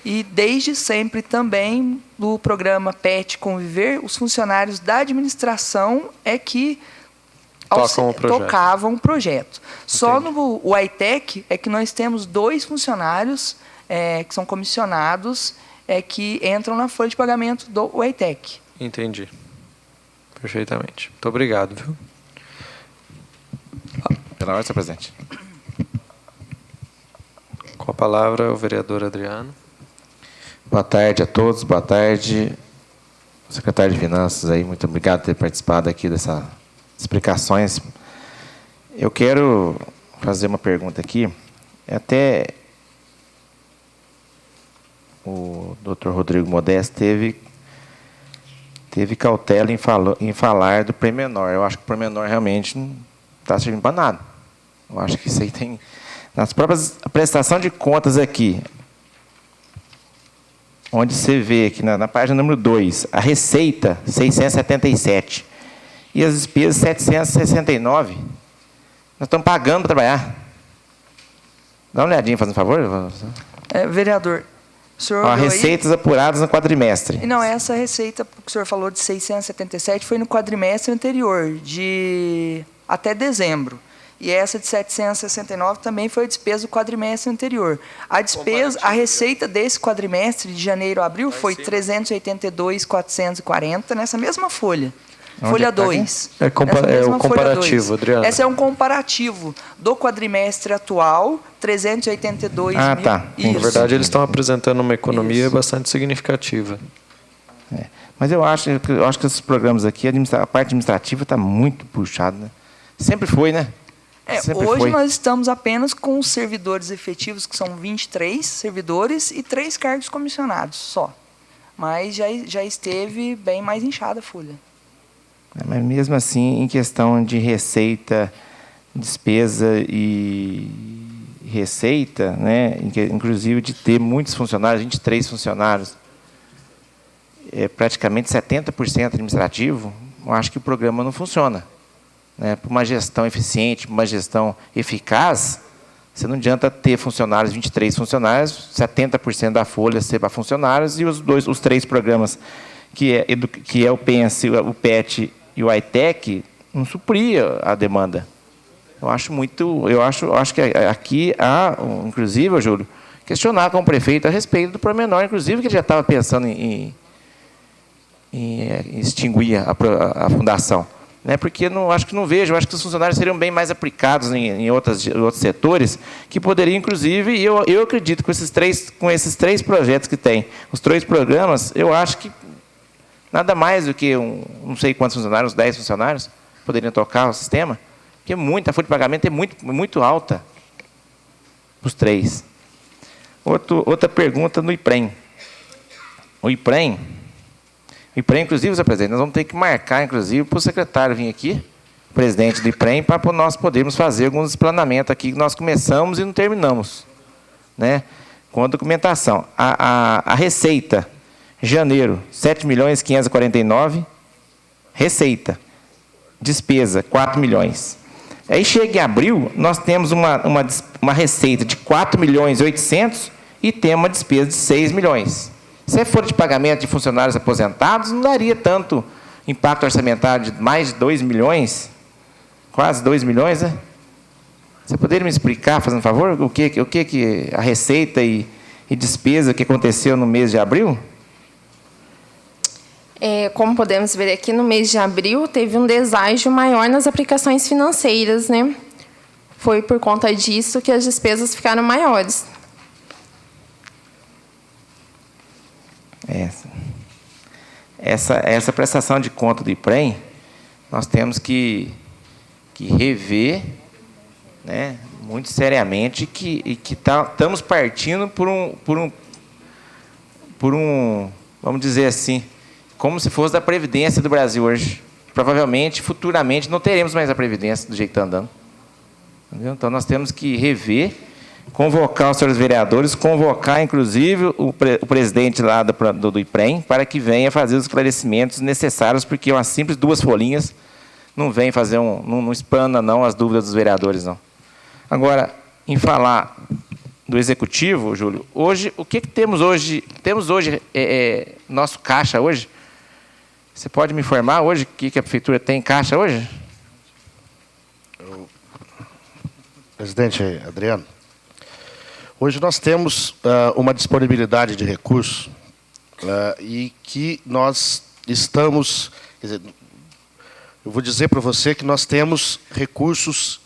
S5: E desde sempre também, no programa PET Conviver, os funcionários da administração é que
S1: Tocam o projeto.
S5: tocavam o projeto. Só no ITEC é que nós temos 2 funcionários que são comissionados que entram na folha de pagamento do ITEC.
S1: Entendi. Perfeitamente. Muito obrigado, viu?
S9: Pela ordem, senhor presidente.
S1: Com a palavra, o vereador Adriano.
S9: Boa tarde a todos, boa tarde. Secretário de Finanças, aí, muito obrigado por ter participado aqui dessas explicações. Eu quero fazer uma pergunta aqui. Até o Dr. Rodrigo Modesto teve cautela em falar do prêmio menor. Eu acho que o prêmio menor realmente não está servindo para nada. Eu acho que isso aí tem... Nas próprias prestação de contas aqui, onde você vê aqui na página número 2, a receita 677 e as despesas 769. Nós estamos pagando para trabalhar. Dá uma olhadinha, fazendo favor.
S5: Vereador, o senhor
S9: Ó,
S5: olhou aí?
S9: receitas apuradas no quadrimestre.
S5: Não, essa receita que o senhor falou de 677 foi no quadrimestre anterior, de até dezembro. E essa de 769 também foi a despesa do quadrimestre anterior. A despesa, a receita desse quadrimestre, de janeiro a abril, foi 382.440 nessa mesma folha.
S9: Onde
S5: Folha
S9: tá aqui?
S5: 2.
S1: É o comparativo, Adriano.
S5: Esse é um comparativo do quadrimestre atual, 382
S9: Ah,
S5: mil.
S9: tá.
S1: Na
S5: Isso.
S1: verdade, eles estão apresentando uma economia
S5: Isso.
S1: bastante significativa.
S9: Mas eu acho que esses programas aqui, a parte administrativa está muito puxada. Né? Sempre foi, né? Sempre
S5: Hoje
S9: foi.
S5: nós estamos apenas com os servidores efetivos, que são 23 servidores e 3 cargos comissionados só. Mas já esteve bem mais inchada a folha.
S9: Mas mesmo assim, em questão de receita, despesa e receita, né, inclusive de ter muitos funcionários, 23 funcionários, praticamente 70% administrativo, eu acho que o programa não funciona. Né? Para uma gestão eficiente, para uma gestão eficaz, você não adianta ter funcionários, 23 funcionários, 70% da folha ser para funcionários e os 3 programas, que é o PENSE, o PET e o ITEC, não supria a demanda. Eu acho que aqui há, inclusive, Júlio, questionar com o prefeito a respeito do pormenor, inclusive que ele já estava pensando em extinguir a fundação. Né? Porque acho que os funcionários seriam bem mais aplicados em outros setores, que poderiam, inclusive, e eu acredito que com esses 3 projetos que tem, os 3 programas, eu acho que nada mais do que não sei quantos funcionários, 10 funcionários, poderiam tocar o sistema, porque a folha de pagamento é muito alta para os 3. Outra pergunta no IPREM. O IPREM, inclusive, senhor presidente, nós vamos ter que marcar, inclusive, para o secretário vir aqui, presidente do IPREM para nós podermos fazer alguns explanamentos aqui que nós começamos e não terminamos, né? Com a documentação. A receita, janeiro, 7.549.000, receita. Despesa, 4 milhões. Aí chega em abril, nós temos uma receita de 4.800.000 e temos uma despesa de 6 milhões. Se for de pagamento de funcionários aposentados, não daria tanto impacto orçamentário de mais de 2 milhões, quase 2 milhões, né? Você poderia me explicar, fazendo favor, o que a receita e despesa que aconteceu no mês de abril?
S4: Como podemos ver aqui, no mês de abril, teve um deságio maior nas aplicações financeiras, né? Foi por conta disso que as despesas ficaram maiores.
S9: Essa prestação de conta do IPREM, nós temos que rever, né, muito seriamente, que estamos partindo por um, vamos dizer assim, como se fosse da Previdência do Brasil hoje. Provavelmente, futuramente, não teremos mais a Previdência do jeito que está andando. Entendeu? Então, nós temos que rever, convocar os senhores vereadores, convocar, inclusive, o presidente lá do IPREM, para que venha fazer os esclarecimentos necessários, porque uma simples 2 folhinhas não vem fazer não explana, não, as dúvidas dos vereadores, não. Agora, em falar do Executivo, Júlio, hoje, o que temos hoje? Temos hoje, nosso caixa hoje? Você pode me informar hoje o que a Prefeitura tem em caixa hoje?
S2: Presidente Adriano, hoje nós temos uma disponibilidade de recursos e que nós estamos... Quer dizer, eu vou dizer para você que nós temos recursos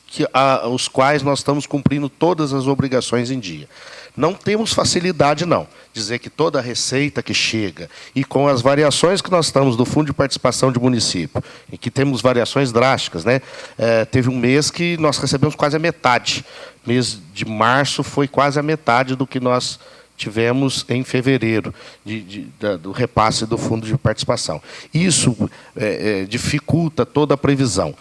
S2: os quais nós estamos cumprindo todas as obrigações em dia. Não temos facilidade, não. Dizer que toda a receita que chega, e com as variações que nós estamos do Fundo de Participação de Município, em que temos variações drásticas, né? Teve um mês que nós recebemos quase a metade. Mês de março foi quase a metade do que nós tivemos em fevereiro, do repasse do Fundo de Participação. Isso dificulta toda a previsão.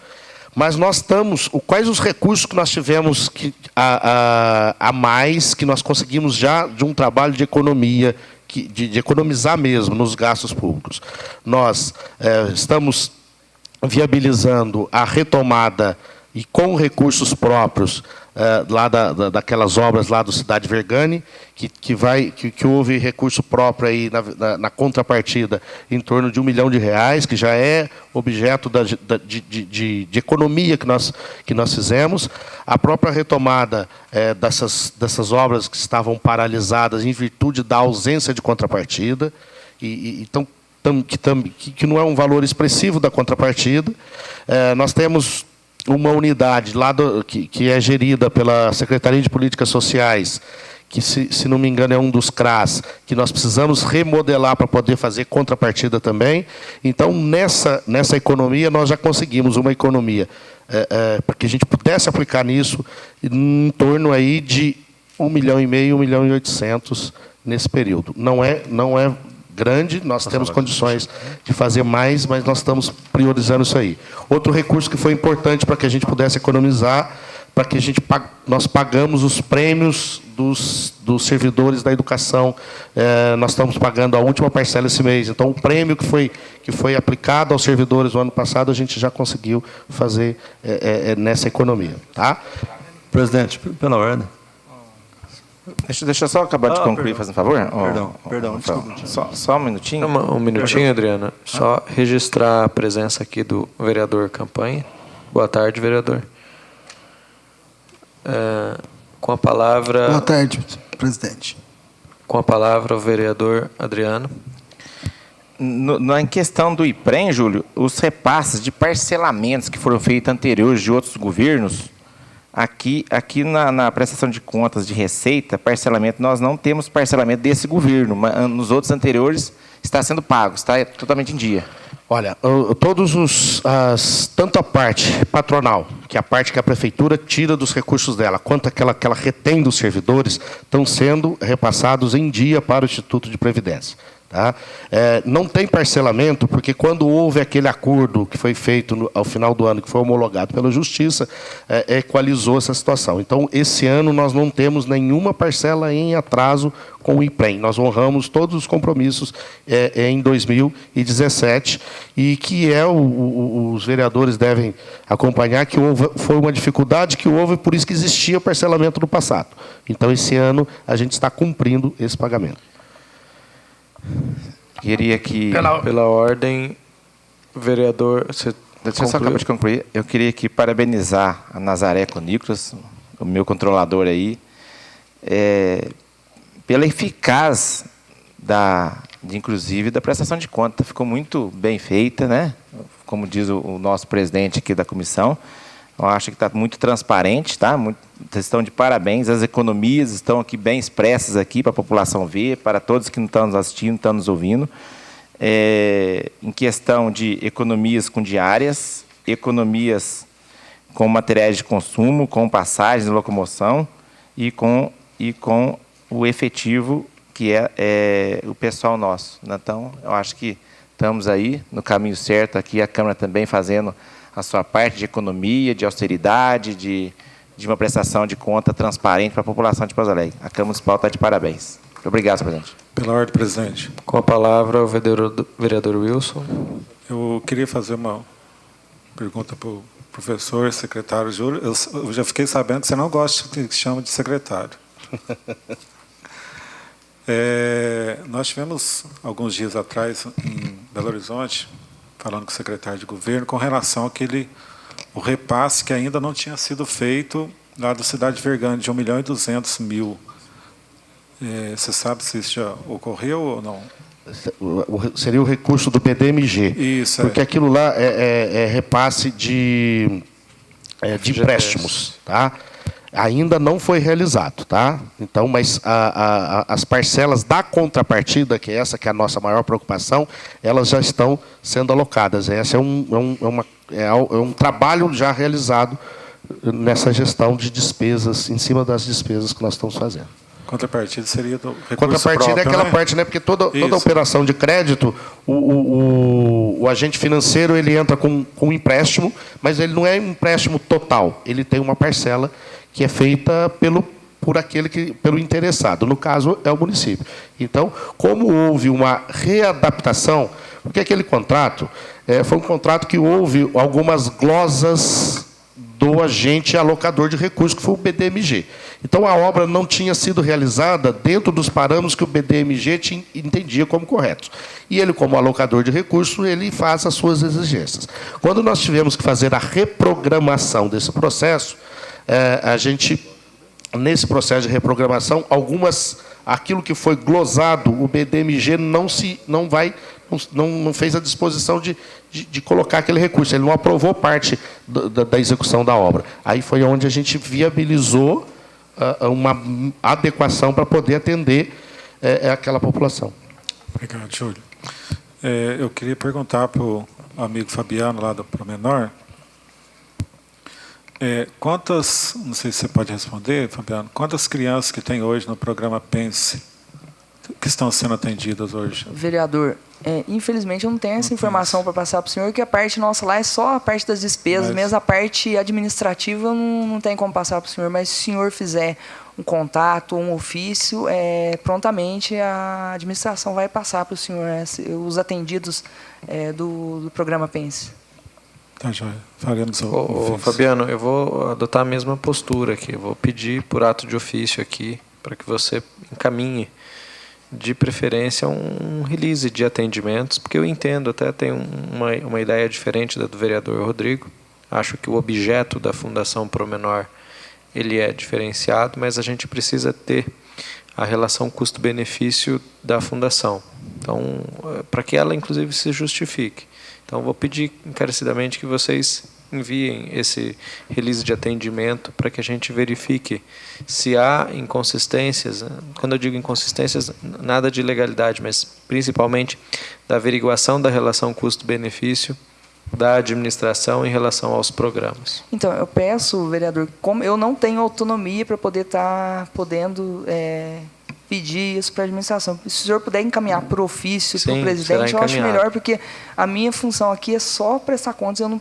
S2: Mas nós estamos... Quais os recursos que nós tivemos a mais, que nós conseguimos já de um trabalho de economia, de economizar mesmo nos gastos públicos? Nós estamos viabilizando a retomada e com recursos próprios lá daquelas obras lá do Cidade Vergani, que houve recurso próprio aí na contrapartida em torno de R$1 milhão, que já é objeto de economia que nós fizemos. A própria retomada dessas obras que estavam paralisadas em virtude da ausência de contrapartida, então, que não é um valor expressivo da contrapartida. Nós temos uma unidade lá que é gerida pela Secretaria de Políticas Sociais, que, se não me engano, é um dos CRAS, que nós precisamos remodelar para poder fazer contrapartida também. Então, nessa economia, nós já conseguimos uma economia para que a gente pudesse aplicar nisso em torno aí de R$1,5 milhão, R$1,8 milhão nesse período. Não é grande, nós temos condições de fazer mais, mas nós estamos priorizando isso aí. Outro recurso que foi importante para que a gente pudesse economizar, para que nós pagamos os prêmios dos servidores da educação. Nós estamos pagando a última parcela esse mês. Então, o prêmio que foi aplicado aos servidores no ano passado, a gente já conseguiu fazer nessa economia. Tá?
S7: Presidente, pela ordem.
S9: Deixa eu só acabar de concluir, fazendo favor.
S7: Perdão, desculpa.
S9: Só um minutinho.
S1: Um minutinho, Adriana. Só registrar a presença aqui do vereador Campanha. Boa tarde, vereador. Com a palavra...
S10: Boa tarde, presidente.
S1: Com a palavra, o vereador Adriano.
S9: Na questão do IPREM, Júlio, os repasses de parcelamentos que foram feitos anteriores de outros governos, aqui na prestação de contas de receita, parcelamento, nós não temos parcelamento desse governo, mas nos outros anteriores está sendo pago, está totalmente em dia.
S2: Olha, tanto a parte patronal, que é a parte que a prefeitura tira dos recursos dela, quanto aquela retém dos servidores, estão sendo repassados em dia para o Instituto de Previdência. Tá? Não tem parcelamento, porque quando houve aquele acordo que foi feito ao final do ano, que foi homologado pela Justiça, equalizou essa situação. Então, esse ano nós não temos nenhuma parcela em atraso com o IPREM. Nós honramos todos os compromissos em 2017, e que os vereadores devem acompanhar, que foi uma dificuldade que houve, por isso que existia parcelamento no passado. Então, esse ano, a gente está cumprindo esse pagamento.
S9: Queria que...
S1: Pela ordem, vereador...
S9: Deixa eu só acabar de concluir. Eu queria aqui parabenizar a Nazaré com o Nicolas, o meu controlador aí, pela eficaz inclusive, da prestação de conta. Ficou muito bem feita, né? Como diz o nosso presidente aqui da comissão. Eu acho que está muito transparente, tá? Vocês estão de parabéns. As economias estão aqui bem expressas aqui para a população ver, para todos que não estão nos assistindo, estão nos ouvindo. Em questão de economias com diárias, economias com materiais de consumo, com passagens de locomoção e com o efetivo que é o pessoal nosso. Então, eu acho que estamos aí no caminho certo aqui, a Câmara também fazendo a sua parte de economia, de austeridade, de uma prestação de conta transparente para a população de Pouso Alegre. A Câmara Municipal está de parabéns. Obrigado, senhor presidente.
S11: Pela ordem, presidente.
S1: Com a palavra, o vereador Wilson.
S11: Eu queria fazer uma pergunta para o professor, secretário Júlio. Eu já fiquei sabendo que você não gosta de que chama de secretário. Nós tivemos, alguns dias atrás, em Belo Horizonte, falando com o secretário de governo, com relação àquele o repasse que ainda não tinha sido feito lá da cidade Vergane, de 1.200.000. Você sabe se isso já ocorreu ou não?
S2: Seria o recurso do PDMG.
S11: Isso,
S2: porque aquilo lá é repasse de empréstimos, tá? Ainda não foi realizado, tá? Então, mas as parcelas da contrapartida, que é a nossa maior preocupação, elas já estão sendo alocadas. Esse é um trabalho já realizado nessa gestão de despesas, em cima das despesas que nós estamos fazendo.
S11: Contrapartida seria do recurso
S2: contrapartida
S11: próprio,
S2: é aquela
S11: né?
S2: parte, né? Porque toda operação de crédito, o agente financeiro ele entra com um empréstimo, mas ele não é um empréstimo total. Ele tem uma parcela que é feita pelo interessado. No caso, é o município. Então, como houve uma readaptação, porque aquele contrato foi um contrato que houve algumas glosas do agente alocador de recursos, que foi o BDMG. Então, a obra não tinha sido realizada dentro dos parâmetros que o BDMG entendia como corretos. E ele, como alocador de recursos, ele faz as suas exigências. Quando nós tivemos que fazer a reprogramação desse processo, a gente, nesse processo de reprogramação, aquilo que foi glosado, o BDMG não fez a disposição de colocar aquele recurso. Ele não aprovou parte da execução da obra. Aí foi onde a gente viabilizou uma adequação para poder atender aquela população.
S11: Obrigado, Júlio. Eu queria perguntar para o amigo Fabiano, lá do Promenor, quantas, não sei se você pode responder, Fabiano, quantas crianças que tem hoje no programa Pense que estão sendo atendidas hoje?
S5: Vereador, infelizmente eu não tenho essa informação para passar para o senhor, que a parte nossa lá é só a parte das despesas, mesmo a parte administrativa eu não tenho como passar para o senhor, mas se o senhor fizer um contato, um ofício, prontamente a administração vai passar para o senhor os atendidos do programa Pense.
S11: Tá, joia. Faremos
S1: Fabiano, eu vou adotar a mesma postura aqui. Eu vou pedir por ato de ofício aqui, para que você encaminhe, de preferência, um release de atendimentos, porque eu entendo, até tenho uma ideia diferente da do vereador Rodrigo. Acho que o objeto da Fundação Promenor ele é diferenciado, mas a gente precisa ter a relação custo-benefício da fundação. Então, para que ela, inclusive, se justifique. Então, vou pedir encarecidamente que vocês enviem esse release de atendimento para que a gente verifique se há inconsistências. Quando eu digo inconsistências, nada de ilegalidade, mas principalmente da averiguação da relação custo-benefício da administração em relação aos programas.
S5: Então, eu peço, vereador, como eu não tenho autonomia para poder estar podendo pedir isso para a administração. Se o senhor puder encaminhar para o ofício, para o
S1: Sim,
S5: presidente,
S1: será
S5: eu acho
S1: encaminhado.
S5: melhor, porque a minha função aqui é só prestar contas, eu não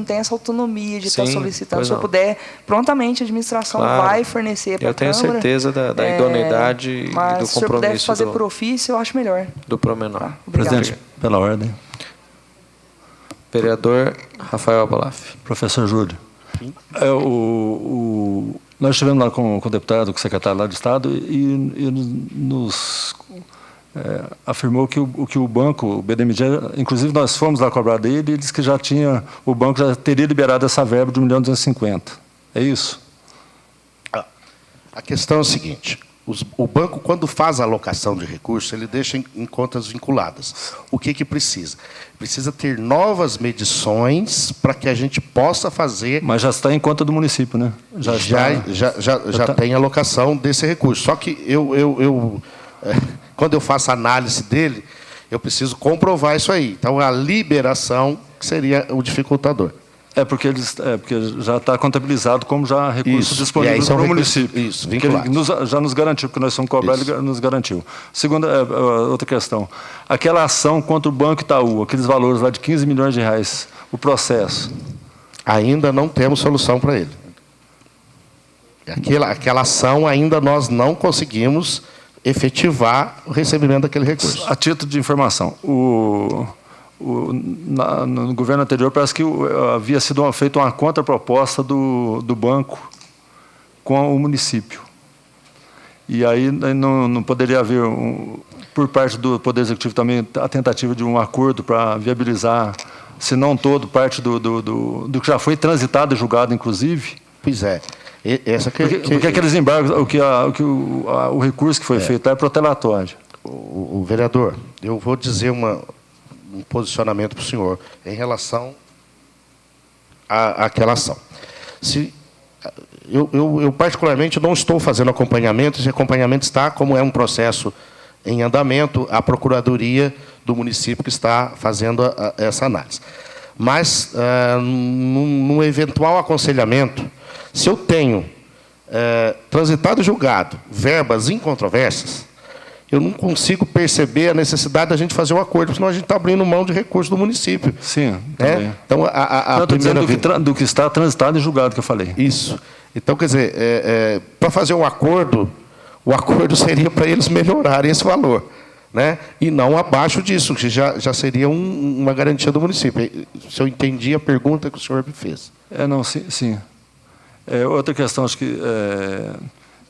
S5: tenho essa autonomia de estar
S1: Sim,
S5: solicitando.
S1: pois
S5: Se eu
S1: não.
S5: puder, prontamente a administração
S1: Claro.
S5: vai fornecer para a
S1: Eu tenho
S5: Câmara.
S1: certeza da idoneidade e
S5: Mas
S1: do
S5: se o senhor puder
S1: compromisso
S5: fazer por ofício, eu acho melhor.
S1: do promenor.
S5: Obrigado.
S7: Presidente, pela ordem.
S1: Vereador Rafael Abalaf.
S7: Professor Júlio, nós estivemos lá com o deputado, com o secretário lá do Estado, e ele nos afirmou que o banco, o BDMG, inclusive nós fomos lá cobrar dele, e ele disse que o banco já teria liberado essa verba de 1.250.000. É isso?
S2: A questão é a seguinte: o banco, quando faz a alocação de recursos, ele deixa em contas vinculadas. O que precisa? Precisa ter novas medições para que a gente possa fazer...
S7: Mas já está em conta do município, né?
S2: Já tem alocação desse recurso. Só que quando eu faço a análise dele, eu preciso comprovar isso aí. Então, a liberação seria o dificultador.
S7: Porque já está contabilizado como já recurso disponível para o município.
S2: Isso,
S7: porque
S2: vinculado.
S7: ele já nos garantiu, porque nós somos cobrados, ele nos garantiu. Segunda, outra questão. Aquela ação contra o Banco Itaú, aqueles valores lá de 15 milhões de reais, o processo.
S2: Ainda não temos solução para ele. Aquela ação ainda nós não conseguimos efetivar o recebimento daquele recurso.
S7: A título de informação, no governo anterior parece que havia sido feita uma contraproposta do banco com o município. E aí não poderia haver, por parte do Poder Executivo também, a tentativa de um acordo para viabilizar, se não todo, parte do que já foi transitado e julgado, inclusive?
S2: Pois é.
S7: Porque aqueles embargos, o recurso que foi feito é protelatório.
S2: O vereador, eu vou dizer um posicionamento para o senhor em relação àquela ação. Eu particularmente não estou fazendo acompanhamento, esse acompanhamento está, como é um processo em andamento, a Procuradoria do município que está fazendo essa análise. Mas, num eventual aconselhamento, se eu tenho transitado e julgado verbas incontroversas, eu não consigo perceber a necessidade da gente fazer um acordo, senão a gente está abrindo mão de recursos do município.
S7: Sim, também.
S2: Então,
S7: eu estou dizendo do que está transitado e julgado, que eu falei.
S2: Isso. Então, quer dizer, para fazer um acordo, o acordo seria para eles melhorarem esse valor, né? E não abaixo disso, que já seria uma garantia do município. Se eu entendi a pergunta que o senhor me fez.
S7: Não, sim. Outra questão, acho que...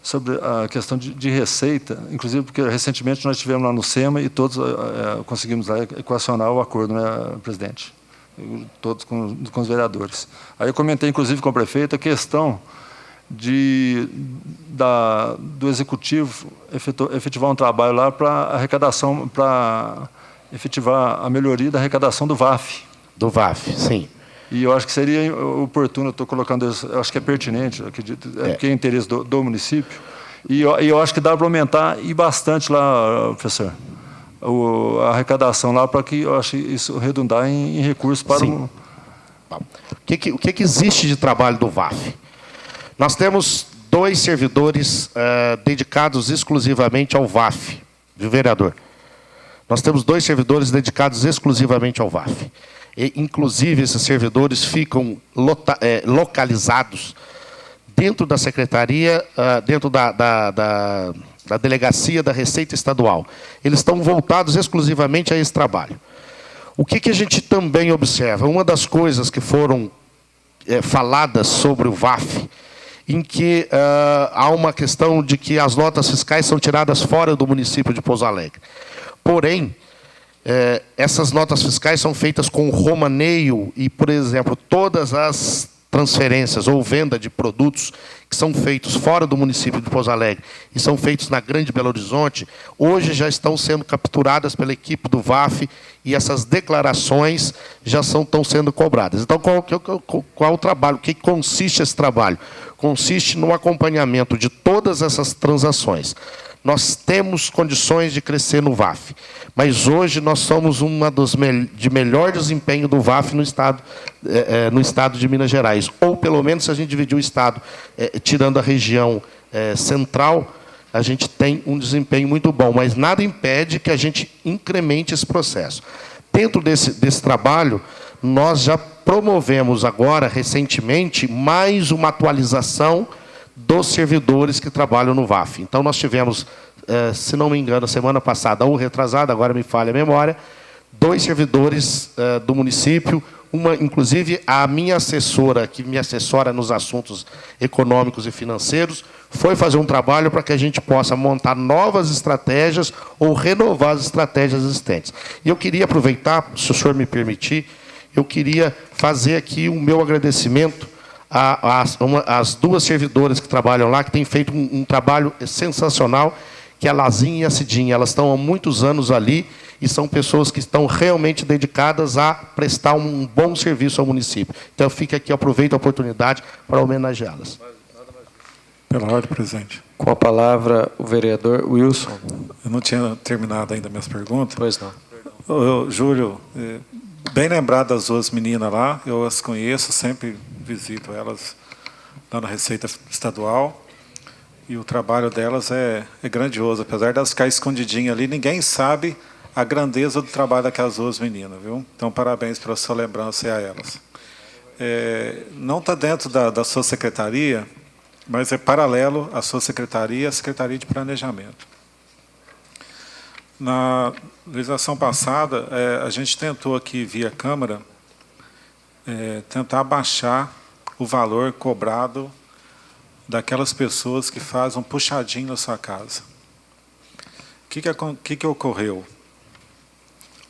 S7: sobre a questão de receita, inclusive porque recentemente nós estivemos lá no SEMA e todos conseguimos lá equacionar o acordo, né, presidente? Todos com os vereadores. Aí eu comentei, inclusive, com o prefeito a questão do executivo efetivar um trabalho lá para arrecadação, para efetivar a melhoria da arrecadação do VAF.
S2: Do VAF, sim.
S7: E eu acho que seria oportuno, eu estou colocando isso, eu acho que é pertinente, acredito, porque é interesse do município. E eu acho que dá para aumentar e bastante lá, professor, a arrecadação lá, para que eu acho isso redundar em recursos para
S2: o... O que existe de trabalho do VAF? Nós temos 2 servidores dedicados exclusivamente ao VAF, viu, vereador? Nós temos 2 servidores dedicados exclusivamente ao VAF. E, inclusive, esses servidores ficam localizados dentro da secretaria, dentro da delegacia da Receita Estadual. Eles estão voltados exclusivamente a esse trabalho. O que a gente também observa? Uma das coisas que foram faladas sobre o VAF, em que há uma questão de que as notas fiscais são tiradas fora do município de Pouso Alegre. Porém, essas notas fiscais são feitas com romaneio e, por exemplo, todas as transferências ou venda de produtos que são feitos fora do município de Pouso Alegre e são feitos na Grande Belo Horizonte, hoje já estão sendo capturadas pela equipe do VAF e essas declarações já estão sendo cobradas. Então, qual é o trabalho? O que consiste esse trabalho? Consiste no acompanhamento de todas essas transações. Nós temos condições de crescer no VAF, mas hoje nós somos uma de melhor desempenho do VAF no estado de Minas Gerais. Ou, pelo menos, se a gente dividir o estado, tirando a região central, a gente tem um desempenho muito bom, mas nada impede que a gente incremente esse processo. Dentro desse trabalho, nós já promovemos agora, recentemente, mais uma atualização dos servidores que trabalham no VAF. Então, nós tivemos, se não me engano, semana passada ou retrasada, agora me falha a memória, 2 servidores do município, inclusive a minha assessora, que me assessora nos assuntos econômicos e financeiros, foi fazer um trabalho para que a gente possa montar novas estratégias ou renovar as estratégias existentes. E eu queria aproveitar, se o senhor me permitir, eu queria fazer aqui o meu agradecimento às 2 servidoras que trabalham lá, que têm feito um trabalho sensacional, que é a Lazinha e a Cidinha. Elas estão há muitos anos ali e são pessoas que estão realmente dedicadas a prestar um bom serviço ao município. Então, fica aqui, aproveito a oportunidade para homenageá-las.
S11: Pela ordem, presidente.
S1: Com a palavra, o vereador Wilson.
S11: Eu não tinha terminado ainda minhas perguntas.
S1: Pois não.
S11: Júlio, bem lembrado das 2 meninas lá, eu as conheço, sempre visito elas lá na Receita Estadual. E o trabalho delas é grandioso. Apesar de elas ficarem escondidinhas ali, ninguém sabe a grandeza do trabalho daquelas 2 meninas, viu? Então, parabéns pela sua lembrança a elas. Não está dentro da sua secretaria, mas é paralelo à sua secretaria, a Secretaria de Planejamento. Na legislação passada, a gente tentou aqui, via Câmara, tentar baixar o valor cobrado daquelas pessoas que fazem um puxadinho na sua casa. O que ocorreu?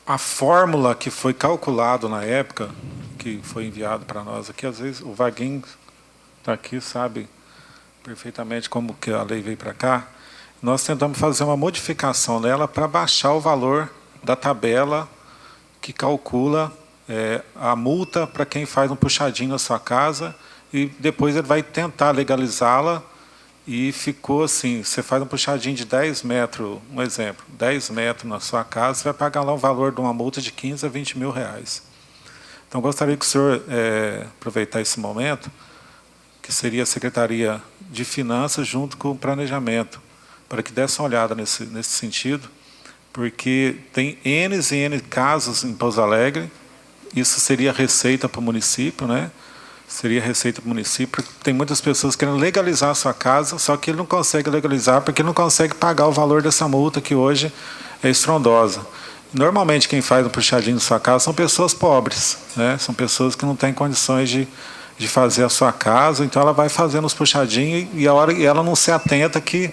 S11: A fórmula que foi calculada na época, que foi enviado para nós aqui, às vezes o Vaguinho está aqui, sabe perfeitamente como que a lei veio para cá, nós tentamos fazer uma modificação nela para baixar o valor da tabela que calcula a multa para quem faz um puxadinho na sua casa, e depois ele vai tentar legalizá-la, e ficou assim, você faz um puxadinho de 10 metros, um exemplo, 10 metros na sua casa, você vai pagar lá o valor de uma multa de 15 a 20 mil reais. Então, gostaria que o senhor aproveitar esse momento, que seria a Secretaria de Finanças junto com o Planejamento, para que desse uma olhada nesse sentido, porque tem N e N casos em Pouso Alegre, isso seria receita para o município, né? Seria receita para o município. Tem muitas pessoas querendo legalizar a sua casa, só que ele não consegue legalizar porque ele não consegue pagar o valor dessa multa, que hoje é estrondosa. Normalmente, quem faz um puxadinho na sua casa são pessoas pobres, né? São pessoas que não têm condições de fazer a sua casa, então ela vai fazendo os puxadinhos e ela não se atenta que,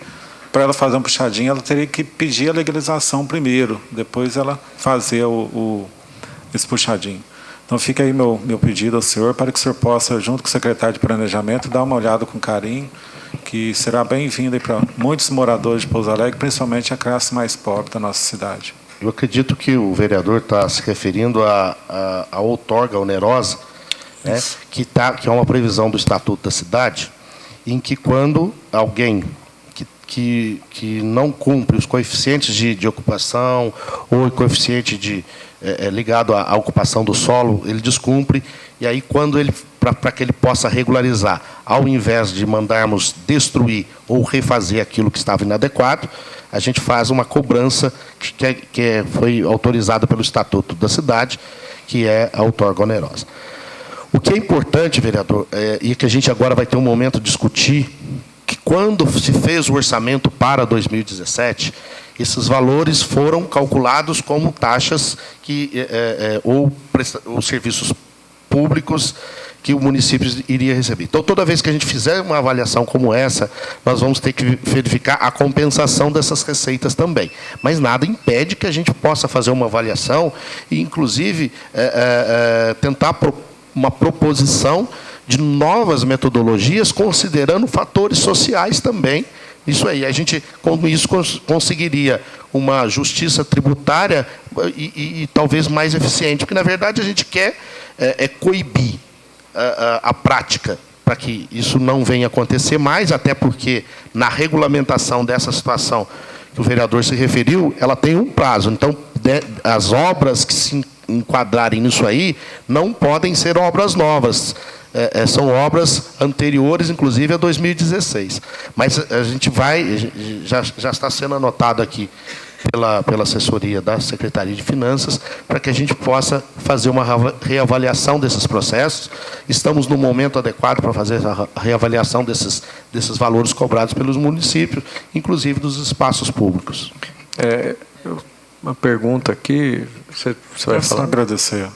S11: para ela fazer um puxadinho, ela teria que pedir a legalização primeiro, depois ela fazer esse puxadinho. Então, fica aí meu pedido ao senhor, para que o senhor possa, junto com o secretário de Planejamento, dar uma olhada com carinho, que será bem-vinda para muitos moradores de Pouso Alegre, principalmente a classe mais pobre da nossa cidade.
S2: Eu acredito que o vereador está se referindo à outorga onerosa, né, que é uma previsão do Estatuto da Cidade, em que quando alguém que não cumpre os coeficientes de ocupação ou o coeficiente ligado à ocupação do solo, ele descumpre, e aí, para que ele possa regularizar, ao invés de mandarmos destruir ou refazer aquilo que estava inadequado, a gente faz uma cobrança que foi autorizada pelo Estatuto da Cidade, que é a outorga onerosa. O que é importante, vereador, e que a gente agora vai ter um momento de discutir, que quando se fez o orçamento para 2017, esses valores foram calculados como taxas ou serviços públicos que o município iria receber. Então, toda vez que a gente fizer uma avaliação como essa, nós vamos ter que verificar a compensação dessas receitas também. Mas nada impede que a gente possa fazer uma avaliação e, inclusive, tentar uma proposição de novas metodologias, considerando fatores sociais também. Isso aí, a gente, com isso, conseguiria uma justiça tributária e talvez mais eficiente, porque, na verdade, a gente quer coibir a prática, para que isso não venha acontecer mais, até porque, na regulamentação dessa situação que o vereador se referiu, ela tem um prazo. Então, as obras que se enquadrarem nisso aí não podem ser obras novas. são obras anteriores, inclusive, a 2016. Mas a gente já está sendo anotado aqui pela assessoria da Secretaria de Finanças, para que a gente possa fazer uma reavaliação desses processos. Estamos no momento adequado para fazer a reavaliação desses valores cobrados pelos municípios, inclusive dos espaços públicos.
S1: Uma pergunta aqui, você vai falar?
S11: Só agradecer.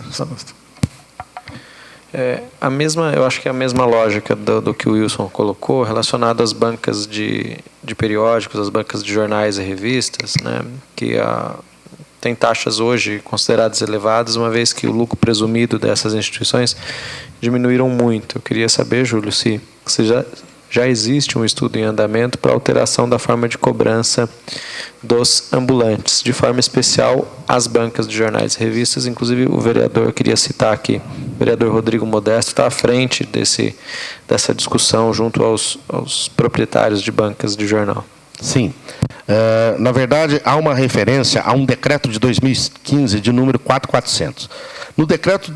S1: Eu acho que é a mesma lógica do que o Wilson colocou, relacionado às bancas de periódicos, às bancas de jornais e revistas, né, que tem taxas hoje consideradas elevadas, uma vez que o lucro presumido dessas instituições diminuíram muito. Eu queria saber, Júlio, se já existe um estudo em andamento para alteração da forma de cobrança dos ambulantes, de forma especial as bancas de jornais e revistas. Inclusive, o vereador, queria citar aqui, o vereador Rodrigo Modesto está à frente dessa discussão junto aos proprietários de bancas de jornal.
S2: Sim. Na verdade, há uma referência a um decreto de 2015, de número 4400. No decreto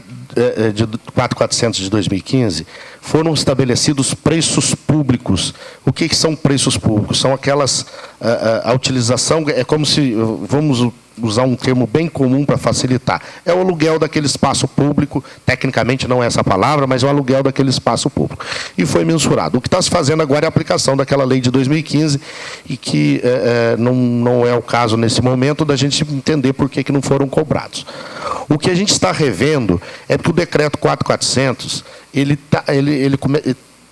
S2: de 4400 de 2015, foram estabelecidos preços públicos. O que são preços públicos? São aquelas... A utilização é como se... Vamos usar um termo bem comum para facilitar. É o aluguel daquele espaço público, tecnicamente não é essa palavra, mas é o aluguel daquele espaço público. E foi mensurado. O que está se fazendo agora é a aplicação daquela lei de 2015, e que não é o caso nesse momento da gente entender por que não foram cobrados. O que a gente está revendo é que o decreto 4400, ele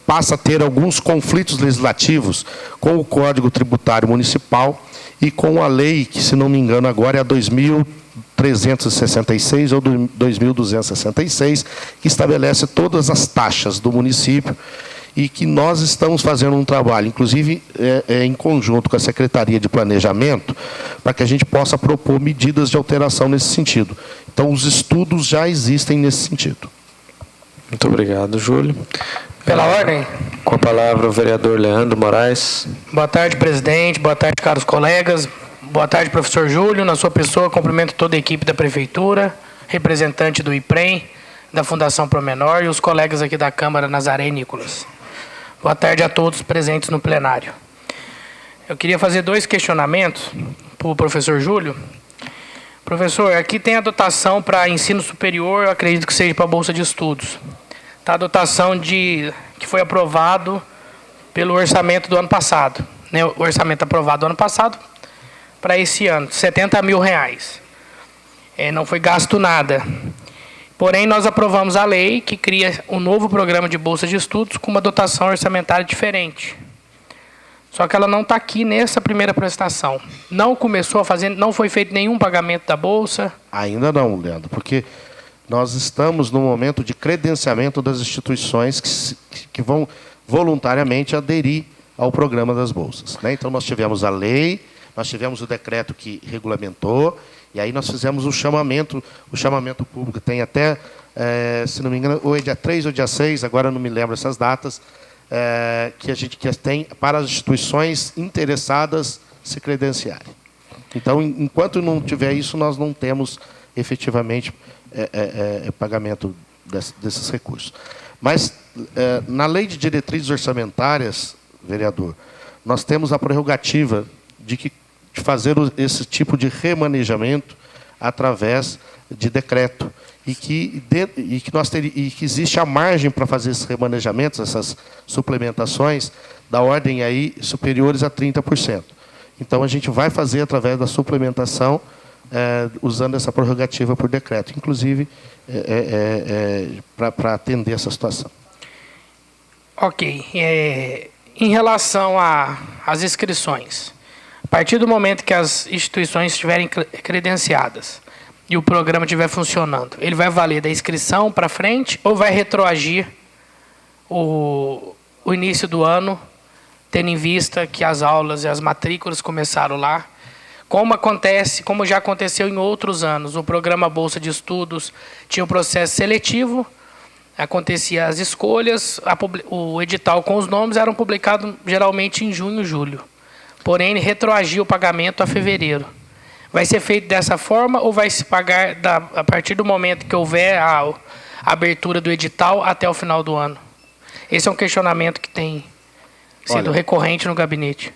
S2: passa a ter alguns conflitos legislativos com o Código Tributário Municipal e com a lei, que, se não me engano, agora é a 2366 ou 2266, que estabelece todas as taxas do município, e que nós estamos fazendo um trabalho, inclusive em conjunto com a Secretaria de Planejamento, para que a gente possa propor medidas de alteração nesse sentido. Então, os estudos já existem nesse sentido.
S1: Muito obrigado, Júlio.
S12: Pela ordem.
S1: Com a palavra o vereador Leandro Moraes.
S12: Boa tarde, presidente. Boa tarde, caros colegas. Boa tarde, professor Júlio. Na sua pessoa, cumprimento toda a equipe da Prefeitura, representante do IPREM, da Fundação Promenor e os colegas aqui da Câmara, Nazaré e Nicolas. Boa tarde a todos presentes no plenário. Eu queria fazer 2 questionamentos para o professor Júlio. Professor, aqui tem a dotação para ensino superior, eu acredito que seja para a Bolsa de Estudos. Está a dotação que foi aprovado pelo orçamento do ano passado. Né? O orçamento aprovado do ano passado para esse ano, R$70 mil. Não foi gasto nada. Porém, nós aprovamos a lei que cria um novo programa de Bolsa de Estudos com uma dotação orçamentária diferente. Só que ela não está aqui nessa primeira prestação. Não começou a fazer, não foi feito nenhum pagamento da Bolsa?
S2: Ainda não, Leandro, porque nós estamos no momento de credenciamento das instituições que vão voluntariamente aderir ao programa das bolsas, né? Então, nós tivemos a lei, nós tivemos o decreto que regulamentou, e aí nós fizemos o chamamento público. Tem até, se não me engano, ou é dia 3 ou dia 6, agora não me lembro essas datas, que a gente tem para as instituições interessadas se credenciarem. Então, enquanto não tiver isso, nós não temos efetivamente pagamento desses recursos. Mas, na lei de diretrizes orçamentárias, vereador, nós temos a prerrogativa de fazer esse tipo de remanejamento através de decreto, e que existe a margem para fazer esses remanejamentos, essas suplementações, da ordem aí superiores a 30%. Então, a gente vai fazer através da suplementação, usando essa prerrogativa por decreto, inclusive para atender essa situação.
S12: Ok. Em relação às inscrições, a partir do momento que as instituições estiverem credenciadas e o programa estiver funcionando, ele vai valer da inscrição para frente ou vai retroagir o início do ano, tendo em vista que as aulas e as matrículas começaram lá? Como já aconteceu em outros anos, o programa Bolsa de Estudos tinha um processo seletivo, acontecia as escolhas, o edital com os nomes eram publicados geralmente em junho, julho. Porém, retroagia o pagamento a fevereiro. Vai ser feito dessa forma ou vai se pagar a partir do momento que houver a abertura do edital até o final do ano? Esse é um questionamento que tem sido recorrente no gabinete.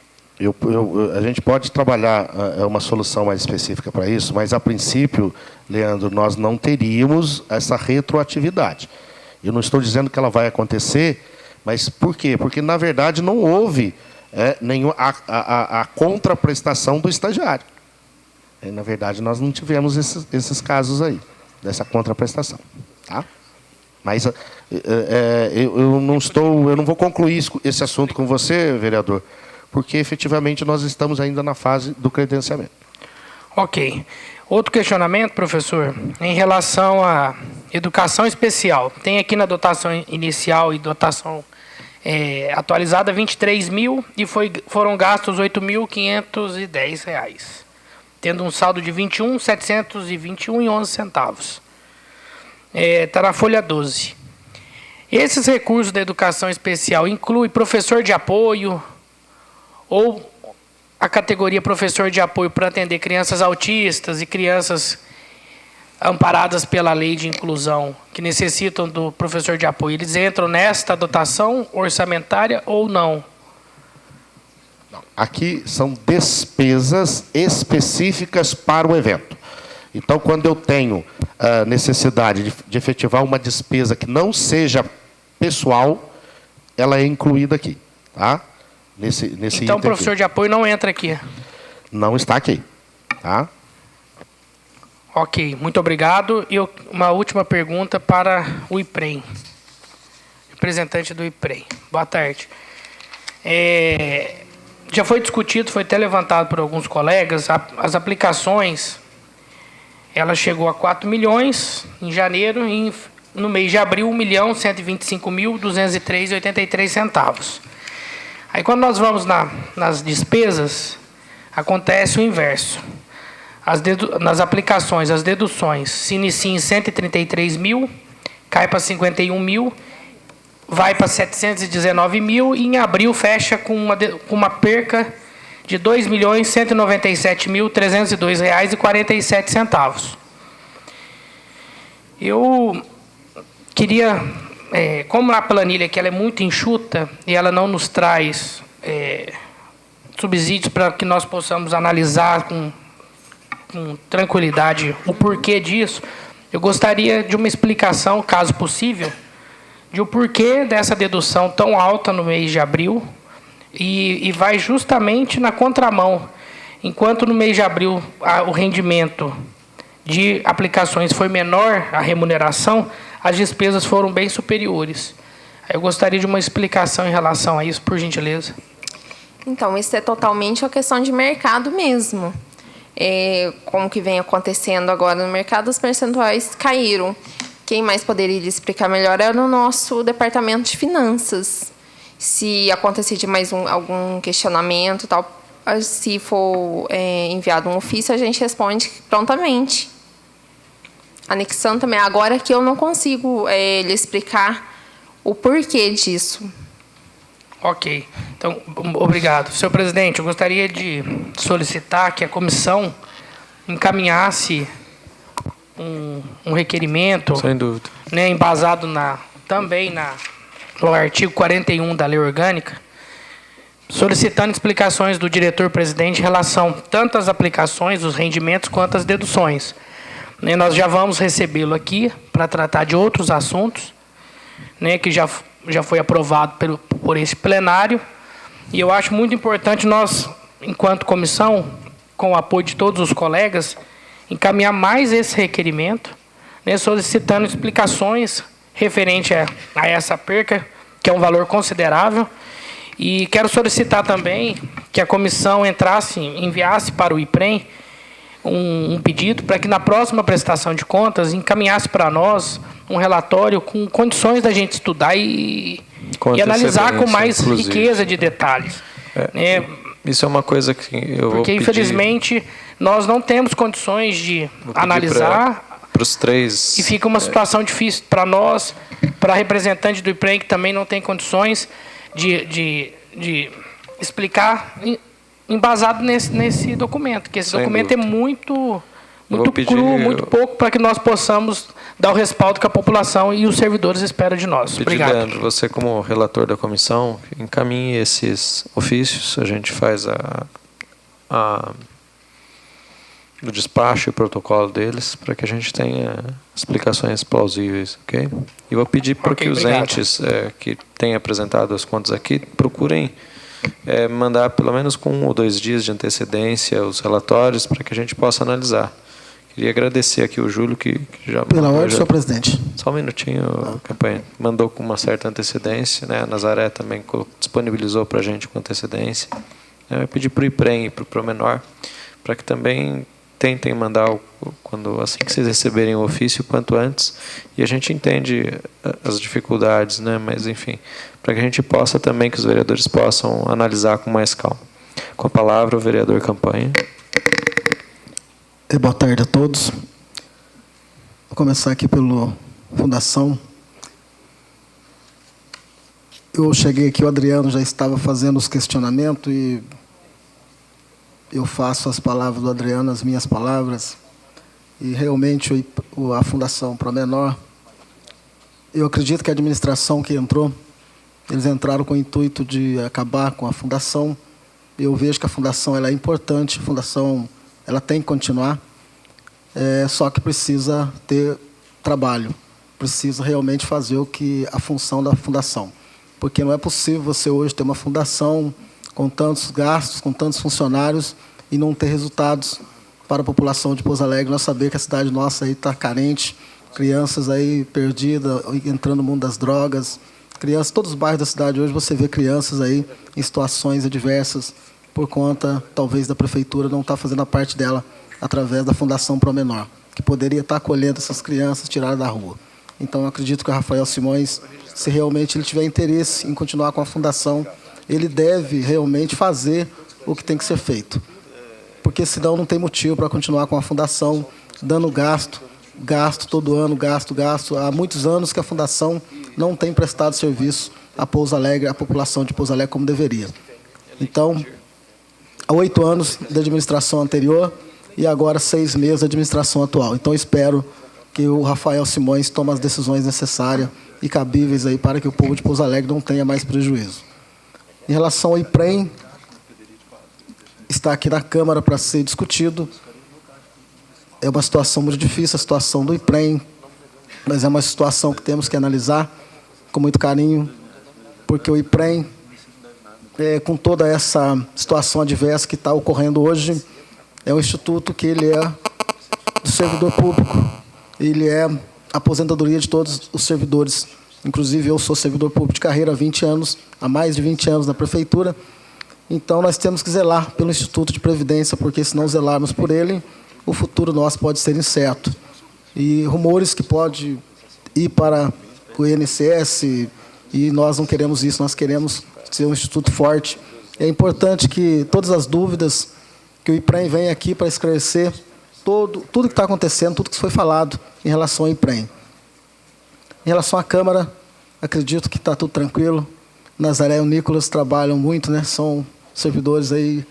S2: A gente pode trabalhar uma solução mais específica para isso, mas, a princípio, Leandro, nós não teríamos essa retroatividade. Eu não estou dizendo que ela vai acontecer, mas por quê? Porque, na verdade, não houve a contraprestação do estagiário. Na verdade, nós não tivemos esses casos aí, dessa contraprestação. Tá? Mas eu não vou concluir esse assunto com você, vereador, porque, efetivamente, nós estamos ainda na fase do credenciamento.
S12: Ok. Outro questionamento, professor, em relação à educação especial. Tem aqui na dotação inicial e dotação atualizada 23 mil e foram gastos R$ 8.510, tendo um saldo de 21.721,11 centavos. Está na folha 12. Esses recursos da educação especial incluem professor de apoio ou a categoria professor de apoio para atender crianças autistas e crianças amparadas pela lei de inclusão, que necessitam do professor de apoio, eles entram nesta dotação orçamentária ou não?
S2: Aqui são despesas específicas para o evento. Então, quando eu tenho a necessidade de efetivar uma despesa que não seja pessoal, ela é incluída aqui. Tá? Nesse
S12: então, o professor aqui de apoio não entra aqui?
S2: Não está aqui. Tá?
S12: Ok, muito obrigado. E uma última pergunta para o IPREM. Representante do IPREM. Boa tarde. Já foi discutido, foi até levantado por alguns colegas, as aplicações, ela chegou a 4 milhões em janeiro e no mês de abril, 1.125.203,83 centavos. Aí, quando nós vamos nas despesas, acontece o inverso. Nas aplicações, as deduções se iniciam em 133 mil, cai para 51 mil, vai para 719 mil e em abril fecha com uma perca de R$ 2.197.302,47. Eu queria, como a planilha aqui ela é muito enxuta e ela não nos traz subsídios para que nós possamos analisar com tranquilidade o porquê disso, eu gostaria de uma explicação, caso possível, de o porquê dessa dedução tão alta no mês de abril e vai justamente na contramão. Enquanto no mês de abril o rendimento de aplicações foi menor, a remuneração, as despesas foram bem superiores. Eu gostaria de uma explicação em relação a isso, por gentileza.
S4: Então, isso é totalmente uma questão de mercado mesmo. Como que vem acontecendo agora no mercado, os percentuais caíram. Quem mais poderia explicar melhor é no nosso departamento de finanças. Se acontecer de mais algum questionamento, tal, se for enviado um ofício, a gente responde prontamente. Anexando também. Agora que eu não consigo lhe explicar o porquê disso.
S12: Ok. Então, obrigado. Senhor presidente, eu gostaria de solicitar que a comissão encaminhasse um requerimento,
S1: sem dúvida,
S12: embasado também no artigo 41 da Lei Orgânica, solicitando explicações do diretor-presidente em relação tanto às aplicações, os rendimentos, quanto às deduções. Nós já vamos recebê-lo aqui para tratar de outros assuntos, que já foi aprovado por esse plenário. E eu acho muito importante nós, enquanto comissão, com o apoio de todos os colegas, encaminhar mais esse requerimento, solicitando explicações referente a essa perca, que é um valor considerável. E quero solicitar também que a comissão enviasse para o IPREM um pedido para que na próxima prestação de contas encaminhasse para nós um relatório com condições da gente estudar e analisar com mais riqueza de detalhes.
S1: Isso é uma coisa que eu vou pedir. Porque,
S12: infelizmente, nós não temos condições de analisar
S1: para os três.
S12: E fica uma situação difícil para nós, para representante do IPREM, que também não tem condições de explicar embasado nesse documento, que esse documento é muito cru, muito pouco para que nós possamos dar o respaldo que a população e os servidores esperam de nós. Obrigado.
S1: Leandro, você como relator da comissão, encaminhe esses ofícios, a gente faz o despacho e o protocolo deles para que a gente tenha explicações plausíveis, ok? E vou pedir para que os entes que têm apresentado as contas aqui procurem mandar pelo menos com 1 ou 2 dias de antecedência os relatórios para que a gente possa analisar. Queria agradecer aqui o Júlio que já...
S10: Pela ordem, senhor presidente.
S1: Só um minutinho, campanha. Mandou com uma certa antecedência, né? A Nazaré também disponibilizou para a gente com antecedência. Eu pedi para o IPREM e para o Promenor para que também tentem mandar, assim que vocês receberem o ofício, quanto antes, e a gente entende as dificuldades, né? Mas, enfim, para que a gente possa também, que os vereadores possam analisar com mais calma. Com a palavra, o vereador Campanha.
S10: Boa tarde a todos. Vou começar aqui pela Fundação. Eu cheguei aqui, o Adriano já estava fazendo os questionamentos e eu faço as palavras do Adriano, as minhas palavras. E realmente a Fundação Promenor, eu acredito que a administração que entrou, eles entraram com o intuito de acabar com a Fundação. Eu vejo que a Fundação ela é importante, a Fundação ela tem que continuar, só que precisa ter trabalho, precisa realmente fazer a função da Fundação. Porque não é possível você hoje ter uma fundação com tantos gastos, com tantos funcionários e não ter resultados para a população de Pouso Alegre. Nós sabemos que a cidade nossa está carente, crianças aí perdidas, entrando no mundo das drogas, crianças, todos os bairros da cidade hoje você vê crianças aí em situações adversas por conta, talvez, da prefeitura não estar fazendo a parte dela através da Fundação Promenor, que poderia estar acolhendo essas crianças tiradas da rua. Então, eu acredito que o Rafael Simões, se realmente ele tiver interesse em continuar com a Fundação, ele deve realmente fazer o que tem que ser feito. Porque, senão, não tem motivo para continuar com a Fundação, dando gasto todo ano, gasto. Há muitos anos que a Fundação não tem prestado serviço a Pouso Alegre, a população de Pouso Alegre, como deveria. Então, há 8 anos da administração anterior e agora 6 meses da administração atual. Então, espero que o Rafael Simões tome as decisões necessárias e cabíveis aí para que o povo de Pouso Alegre não tenha mais prejuízo. Em relação ao IPREM, está aqui na Câmara para ser discutido. É uma situação muito difícil, a situação do IPREM, mas é uma situação que temos que analisar com muito carinho, porque o IPREM, com toda essa situação adversa que está ocorrendo hoje, é um instituto que ele é do servidor público, ele é a aposentadoria de todos os servidores. Inclusive, eu sou servidor público de carreira há 20 anos, há mais de 20 anos na prefeitura. Então, nós temos que zelar pelo Instituto de Previdência, porque, se não zelarmos por ele, o futuro nosso pode ser incerto. E rumores que pode ir para o INSS, e nós não queremos isso, nós queremos ser um instituto forte. É importante que todas as dúvidas, que o IPREM venha aqui para esclarecer tudo que está acontecendo, tudo que foi falado em relação ao IPREM. Em relação à Câmara, acredito que está tudo tranquilo. Nazaré e o Nicolas trabalham muito, né? São servidores aí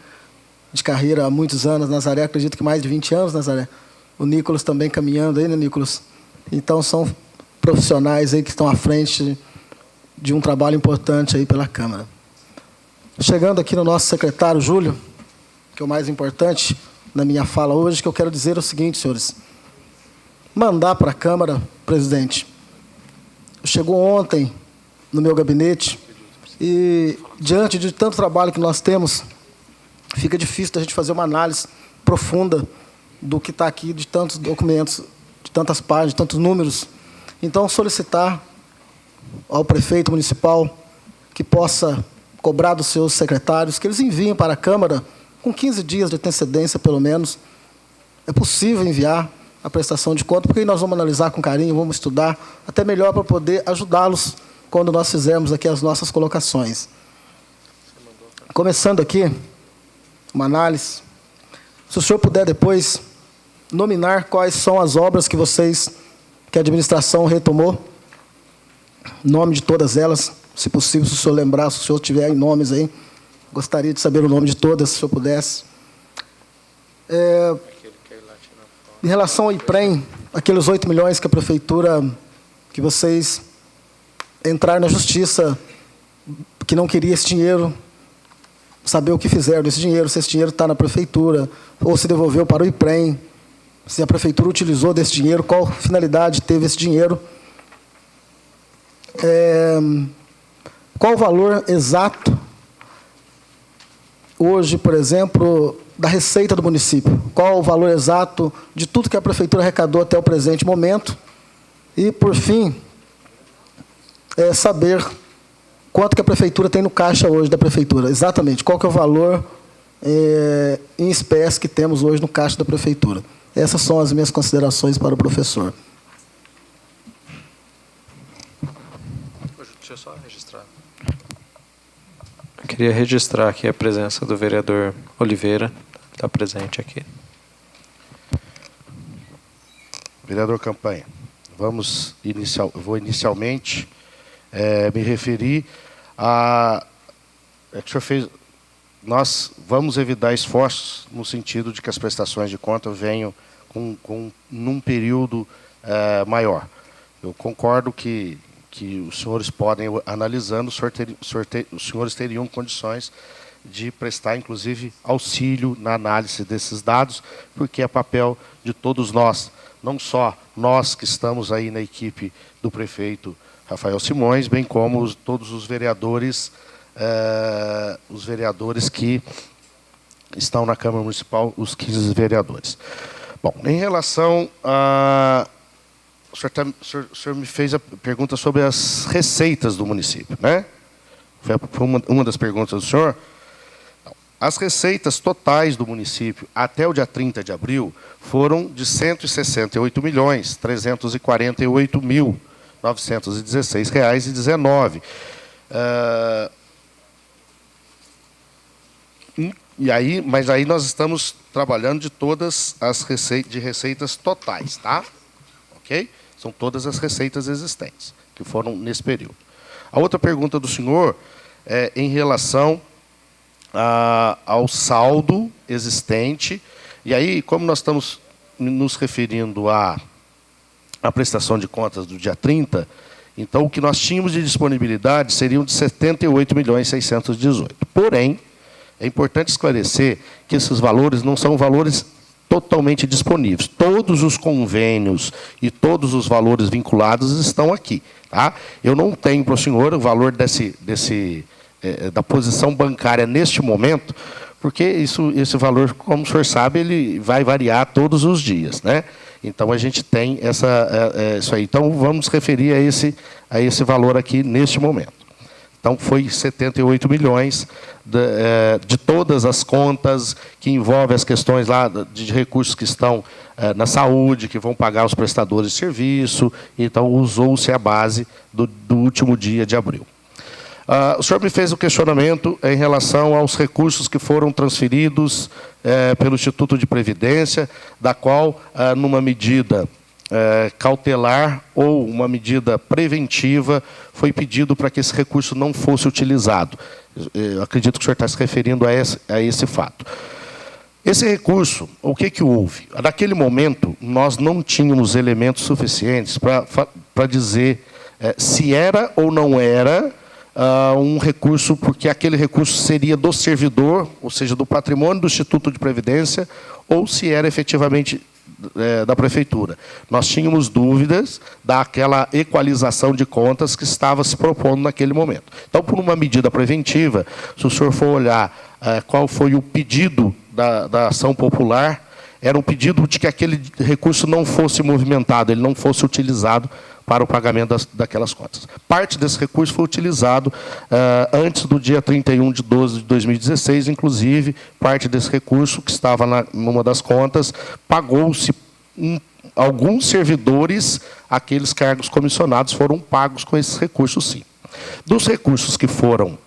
S10: de carreira há muitos anos. Nazaré, acredito que mais de 20 anos, Nazaré. O Nicolas também caminhando aí, né, Nicolas? Então, são profissionais aí que estão à frente de um trabalho importante aí pela Câmara. Chegando aqui no nosso secretário, Júlio, que é o mais importante na minha fala hoje, que eu quero dizer o seguinte, senhores. Mandar para a Câmara, presidente, chegou ontem no meu gabinete e, diante de tanto trabalho que nós temos, fica difícil da gente fazer uma análise profunda do que está aqui, de tantos documentos, de tantas páginas, de tantos números. Então, solicitar ao prefeito municipal que possa cobrar dos seus secretários, que eles enviem para a Câmara com 15 dias de antecedência, pelo menos. É possível enviar a prestação de conta, porque aí nós vamos analisar com carinho, vamos estudar, até melhor para poder ajudá-los quando nós fizermos aqui as nossas colocações. Começando aqui, uma análise. Se o senhor puder depois nominar quais são as obras que a administração retomou, nome de todas elas, se possível, se o senhor lembrar, se o senhor tiver em nomes aí, gostaria de saber o nome de todas, se o senhor pudesse. Em relação ao IPREM, aqueles 8 milhões que a prefeitura, que vocês entraram na justiça, que não queria esse dinheiro, saber o que fizeram desse dinheiro, se esse dinheiro está na prefeitura, ou se devolveu para o IPREM, se a prefeitura utilizou desse dinheiro, qual finalidade teve esse dinheiro. Qual o valor exato, hoje, por exemplo, da receita do município? Qual o valor exato de tudo que a prefeitura arrecadou até o presente momento? E, por fim, saber quanto que a prefeitura tem no caixa hoje da prefeitura. Exatamente, qual que é o valor em espécie que temos hoje no caixa da prefeitura. Essas são as minhas considerações para o professor.
S1: Deixa eu só registrar. Eu queria registrar aqui a presença do vereador Oliveira, que está presente aqui.
S2: Vereador Campanha, vou inicialmente me referir a... que o senhor fez... Nós vamos evitar esforços no sentido de que as prestações de conta venham num período maior. Eu concordo que os senhores podem, analisando, os senhores teriam condições de prestar, inclusive, auxílio na análise desses dados, porque é papel de todos nós, não só nós que estamos aí na equipe do prefeito Rafael Simões, bem como todos os vereadores que estão na Câmara Municipal, os 15 vereadores. Bom, em relação a... O senhor me fez a pergunta sobre as receitas do município, né? Foi uma das perguntas do senhor. As receitas totais do município até o dia 30 de abril foram de R$ 168.916,19. Mas aí nós estamos trabalhando de todas as receitas totais, tá? Ok? São todas as receitas existentes que foram nesse período. A outra pergunta do senhor é em relação ao saldo existente. E aí, como nós estamos nos referindo à prestação de contas do dia 30, então o que nós tínhamos de disponibilidade seriam de 78.618. Porém, é importante esclarecer que esses valores não são valores totalmente disponíveis. Todos os convênios e todos os valores vinculados estão aqui. Tá? Eu não tenho para o senhor o valor da posição bancária neste momento, porque esse valor, como o senhor sabe, ele vai variar todos os dias, né? Então, a gente tem isso aí. Então, vamos referir a esse valor aqui neste momento. Então, foi 78 milhões de todas as contas que envolvem as questões lá de recursos que estão na saúde, que vão pagar os prestadores de serviço. Então, usou-se a base do último dia de abril. O senhor me fez o questionamento em relação aos recursos que foram transferidos pelo Instituto de Previdência, da qual, numa medida cautelar ou uma medida preventiva, foi pedido para que esse recurso não fosse utilizado. Eu acredito que o senhor está se referindo a esse fato. Esse recurso, o que houve? Naquele momento, nós não tínhamos elementos suficientes para dizer se era ou não era um recurso, porque aquele recurso seria do servidor, ou seja, do patrimônio do Instituto de Previdência, ou se era efetivamente da prefeitura. Nós tínhamos dúvidas daquela equalização de contas que estava se propondo naquele momento. Então, por uma medida preventiva, se o senhor for olhar qual foi o pedido da ação popular, era um pedido de que aquele recurso não fosse movimentado, ele não fosse utilizado para o pagamento daquelas contas. Parte desse recurso foi utilizado antes do dia 31 de 12 de 2016, inclusive, parte desse recurso que estava numa das contas, pagou-se alguns servidores, aqueles cargos comissionados foram pagos com esses recursos, sim. Dos recursos que foram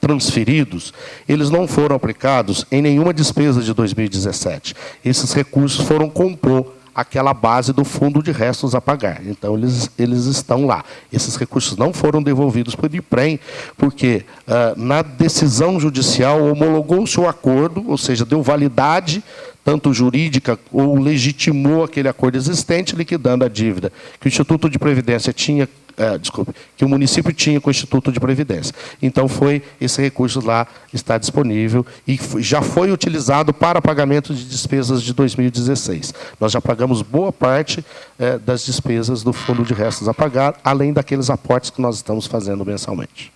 S2: transferidos, eles não foram aplicados em nenhuma despesa de 2017. Esses recursos foram compor aquela base do fundo de restos a pagar. Então, eles estão lá. Esses recursos não foram devolvidos para o IPREM, porque na decisão judicial homologou-se o acordo, ou seja, deu validade tanto jurídica, ou legitimou aquele acordo existente, liquidando a dívida que o Instituto de Previdência tinha, que o município tinha com o Instituto de Previdência. Então, esse recurso lá está disponível e já foi utilizado para pagamento de despesas de 2016. Nós já pagamos boa parte das despesas do fundo de restos a pagar, além daqueles aportes que nós estamos fazendo mensalmente.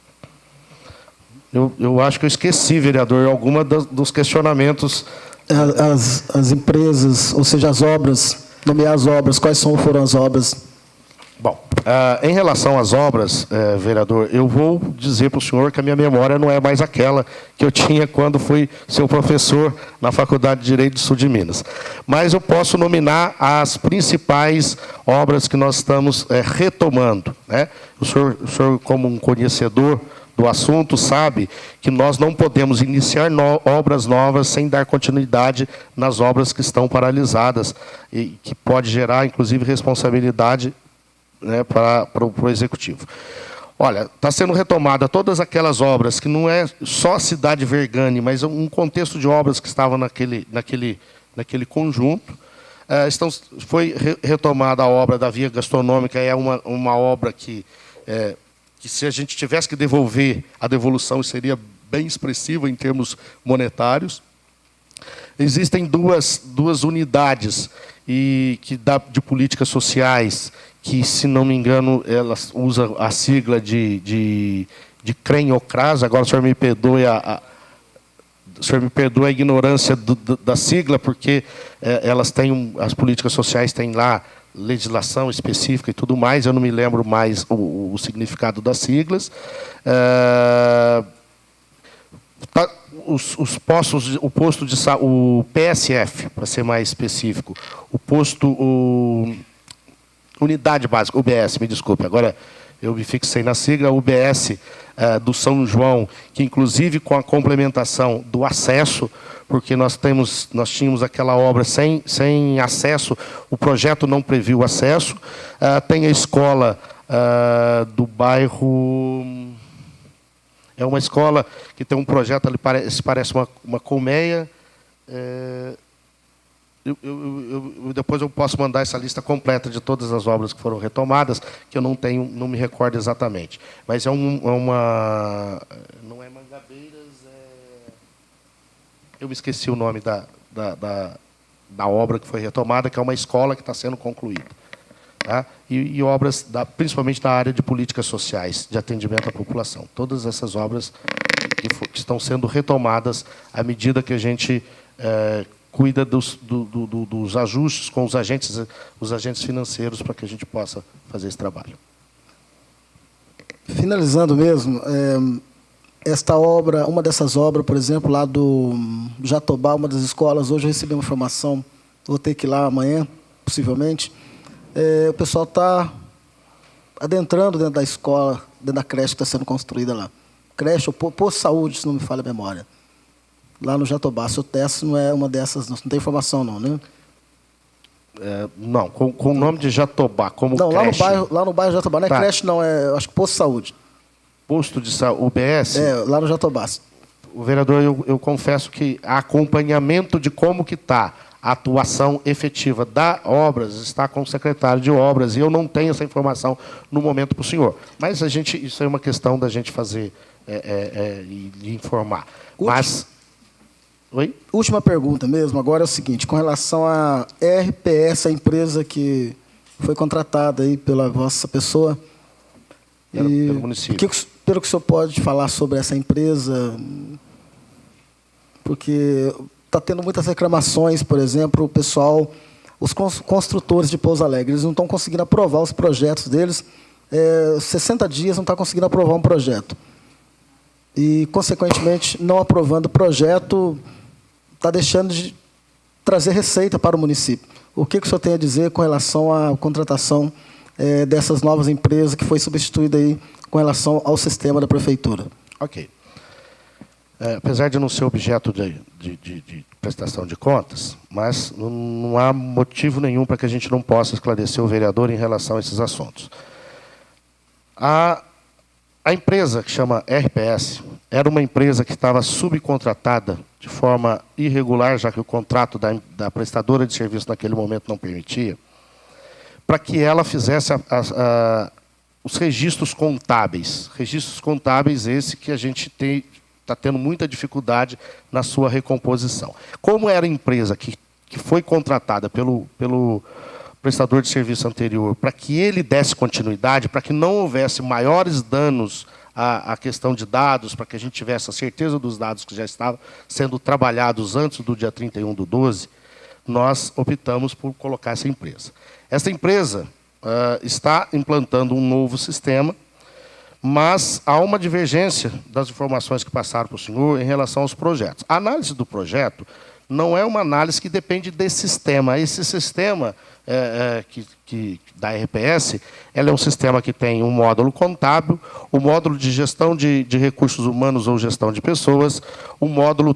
S2: Eu acho que eu esqueci, vereador, alguma dos questionamentos.
S10: As empresas, ou seja, as obras, nomear as obras, quais foram as obras?
S2: Bom, em relação às obras, vereador, eu vou dizer para o senhor que a minha memória não é mais aquela que eu tinha quando fui seu professor na Faculdade de Direito do Sul de Minas. Mas eu posso nominar as principais obras que nós estamos retomando, né? O senhor, como um conhecedor do assunto, sabe que nós não podemos iniciar obras novas sem dar continuidade nas obras que estão paralisadas e que pode gerar, inclusive, responsabilidade, né, para o Executivo. Olha, está sendo retomada todas aquelas obras que não é só a cidade Vergani, mas um contexto de obras que estavam naquele conjunto. Foi retomada a obra da via gastronômica, é uma obra que se a gente tivesse que devolver, a devolução seria bem expressiva em termos monetários. Existem duas unidades de políticas sociais, que, se não me engano, elas usam a sigla de CREM-OCRAS. Agora o senhor me perdoe a ignorância da sigla, porque elas têm, as políticas sociais têm lá legislação específica e tudo mais, eu não me lembro mais o significado das siglas. Os postos, o PSF, para ser mais específico, Unidade Básica, UBS, me desculpe, agora eu me fixei na sigla, UBS do São João, que inclusive com a complementação do acesso, porque nós tínhamos aquela obra sem acesso, o projeto não previu acesso. Tem a escola do bairro, é uma escola que tem um projeto ali, parece uma colmeia. Depois eu posso mandar essa lista completa de todas as obras que foram retomadas, que eu não me recordo exatamente. Mas não é Mangabeiras, eu me esqueci o nome da obra que foi retomada, que é uma escola que está sendo concluída. Tá? E obras, principalmente da área de políticas sociais, de atendimento à população. Todas essas obras que estão sendo retomadas à medida que a gente cuida dos ajustes com os agentes financeiros para que a gente possa fazer esse trabalho.
S10: Finalizando mesmo, esta obra, uma dessas obras, por exemplo, lá do Jatobá, uma das escolas, hoje eu recebi uma informação, vou ter que ir lá amanhã, possivelmente, o pessoal está adentrando dentro da escola, dentro da creche que está sendo construída lá. Creche ou posto de saúde, se não me falha a memória. Lá no Jatobá. Se o teste não é uma dessas, não tem informação não, né?
S2: Não, com o nome de Jatobá, como
S10: não,
S2: creche.
S10: Lá no bairro Jatobá, não é creche não, acho que posto de saúde.
S2: Posto de saúde, UBS?
S10: Lá no Jatobá.
S2: O vereador, eu confesso que acompanhamento de como que está a atuação efetiva da obras está com o secretário de obras, e eu não tenho essa informação no momento para o senhor. Mas isso é uma questão da gente fazer e informar. Mas... Oi?
S10: Última pergunta mesmo, agora é o seguinte, com relação à RPS, a empresa que foi contratada aí pela vossa pessoa,
S2: pelo município.
S10: Pelo que o senhor pode falar sobre essa empresa, porque está tendo muitas reclamações, por exemplo, o pessoal, os construtores de Pouso Alegre, eles não estão conseguindo aprovar os projetos deles, 60 dias não está conseguindo aprovar um projeto. E, consequentemente, não aprovando o projeto, está deixando de trazer receita para o município. O que o senhor tem a dizer com relação à contratação dessas novas empresas que foi substituída aí com relação ao sistema da prefeitura?
S2: Ok. Apesar de não ser objeto de prestação de contas, mas não há motivo nenhum para que a gente não possa esclarecer o vereador em relação a esses assuntos. A empresa que chama RPS era uma empresa que estava subcontratada de forma irregular, já que o contrato da prestadora de serviço naquele momento não permitia, para que ela fizesse os registros contábeis. Registros contábeis esse que a gente está tendo muita dificuldade na sua recomposição. Como era a empresa que foi contratada pelo prestador de serviço anterior, para que ele desse continuidade, para que não houvesse maiores danos à questão de dados, para que a gente tivesse a certeza dos dados que já estavam sendo trabalhados antes do dia 31/12, nós optamos por colocar essa empresa. Essa empresa está implantando um novo sistema, mas há uma divergência das informações que passaram para o senhor em relação aos projetos. A análise do projeto não é uma análise que depende desse sistema. Esse sistema da RPS, ela é um sistema que tem um módulo contábil, o módulo de gestão de recursos humanos ou gestão de pessoas, o módulo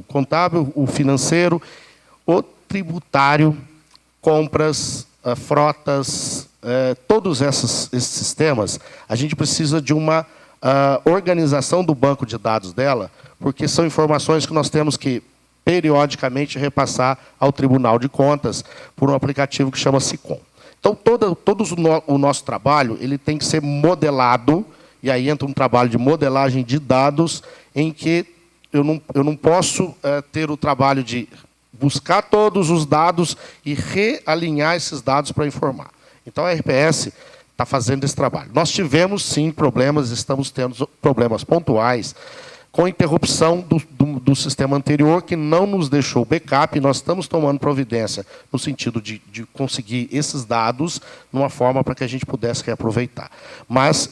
S2: contábil, o financeiro, o tributário, compras, frotas, todos esses sistemas, a gente precisa de uma organização do banco de dados dela, porque são informações que nós temos que periodicamente repassar ao Tribunal de Contas por um aplicativo que chama SICOM. Então, todo o nosso trabalho ele tem que ser modelado, e aí entra um trabalho de modelagem de dados, em que eu não posso ter o trabalho de buscar todos os dados e realinhar esses dados para informar. Então, a RPS está fazendo esse trabalho. Nós tivemos, sim, problemas, estamos tendo problemas pontuais com interrupção do sistema anterior, que não nos deixou backup, e nós estamos tomando providência no sentido de conseguir esses dados numa forma para que a gente pudesse reaproveitar. Mas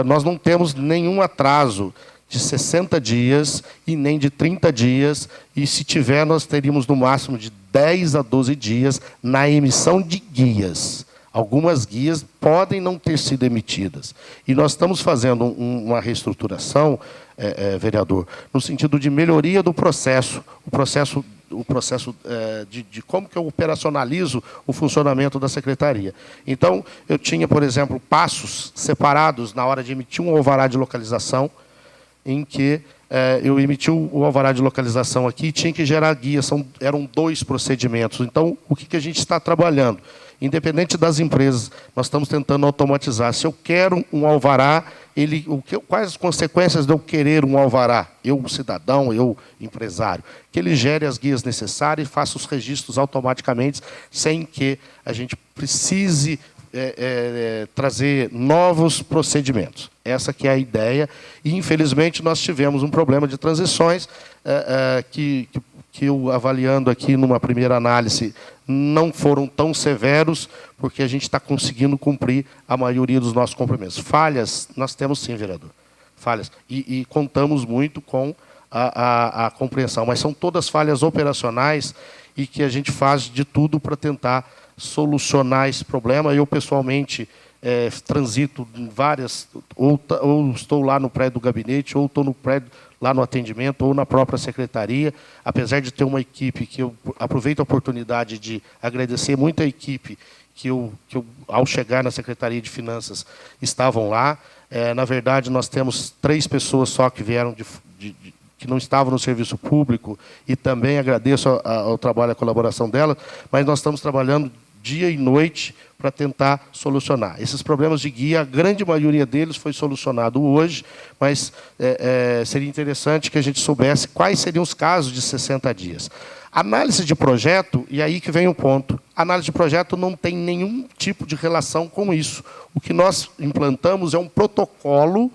S2: nós não temos nenhum atraso de 60 dias e nem de 30 dias, e se tiver, nós teríamos no máximo de 10 a 12 dias na emissão de guias. Algumas guias podem não ter sido emitidas. E nós estamos fazendo uma reestruturação, vereador, no sentido de melhoria do processo, o processo de como que eu operacionalizo o funcionamento da secretaria. Então, eu tinha, por exemplo, passos separados na hora de emitir um alvará de localização, em que eu emiti o alvará de localização aqui e tinha que gerar guia. Eram 2 procedimentos. Então, o que a gente está trabalhando? Independente das empresas, nós estamos tentando automatizar. Se eu quero um alvará, quais as consequências de eu querer um alvará? Eu, cidadão, eu, empresário. Que ele gere as guias necessárias e faça os registros automaticamente, sem que a gente precise trazer novos procedimentos. Essa que é a ideia. E, infelizmente, nós tivemos um problema de transições que eu, avaliando aqui numa primeira análise, não foram tão severos, porque a gente está conseguindo cumprir a maioria dos nossos compromissos. Falhas, nós temos sim, vereador. Falhas. E contamos muito com a compreensão, mas são todas falhas operacionais e que a gente faz de tudo para tentar solucionar esse problema. Eu, pessoalmente, transito em várias, ou estou lá no prédio do gabinete, ou estou no prédio lá no atendimento, ou na própria secretaria, apesar de ter uma equipe que eu aproveito a oportunidade de agradecer muito a equipe que eu ao chegar na Secretaria de Finanças, estavam lá. Na verdade, nós temos 3 pessoas só que vieram que não estavam no serviço público, e também agradeço ao trabalho e à colaboração dela, mas nós estamos trabalhando dia e noite para tentar solucionar. Esses problemas de guia, a grande maioria deles foi solucionado hoje, mas seria interessante que a gente soubesse quais seriam os casos de 60 dias. Análise de projeto, e aí que vem o ponto, análise de projeto não tem nenhum tipo de relação com isso. O que nós implantamos é um protocolo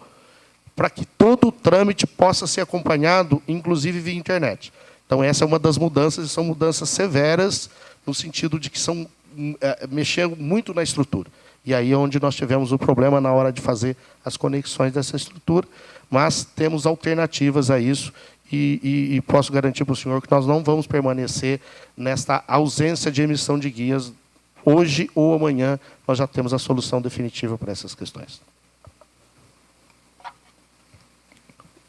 S2: para que todo o trâmite possa ser acompanhado, inclusive via internet. Então, essa é uma das mudanças, e são mudanças severas, no sentido de que mexeram muito na estrutura. E aí é onde nós tivemos o problema na hora de fazer as conexões dessa estrutura, mas temos alternativas a isso, e posso garantir para o senhor que nós não vamos permanecer nesta ausência de emissão de guias. Hoje ou amanhã nós já temos a solução definitiva para essas questões.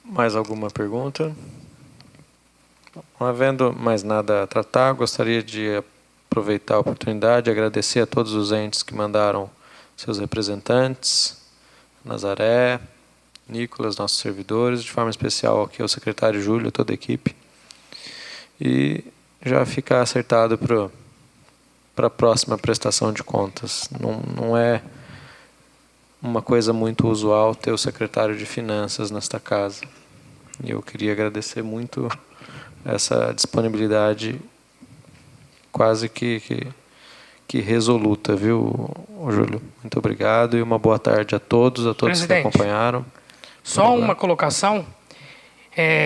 S1: Mais alguma pergunta? Não havendo mais nada a tratar, gostaria de aproveitar a oportunidade e agradecer a todos os entes que mandaram seus representantes, Nazaré, Nicolas, nossos servidores, de forma especial aqui ao secretário Júlio, a toda a equipe. E já ficar acertado para a próxima prestação de contas. Não é uma coisa muito usual ter o secretário de Finanças nesta casa. E eu queria agradecer muito essa disponibilidade quase que resoluta, viu, Júlio? Muito obrigado e uma boa tarde a todos
S12: Presidente,
S1: que acompanharam.
S12: Só uma colocação.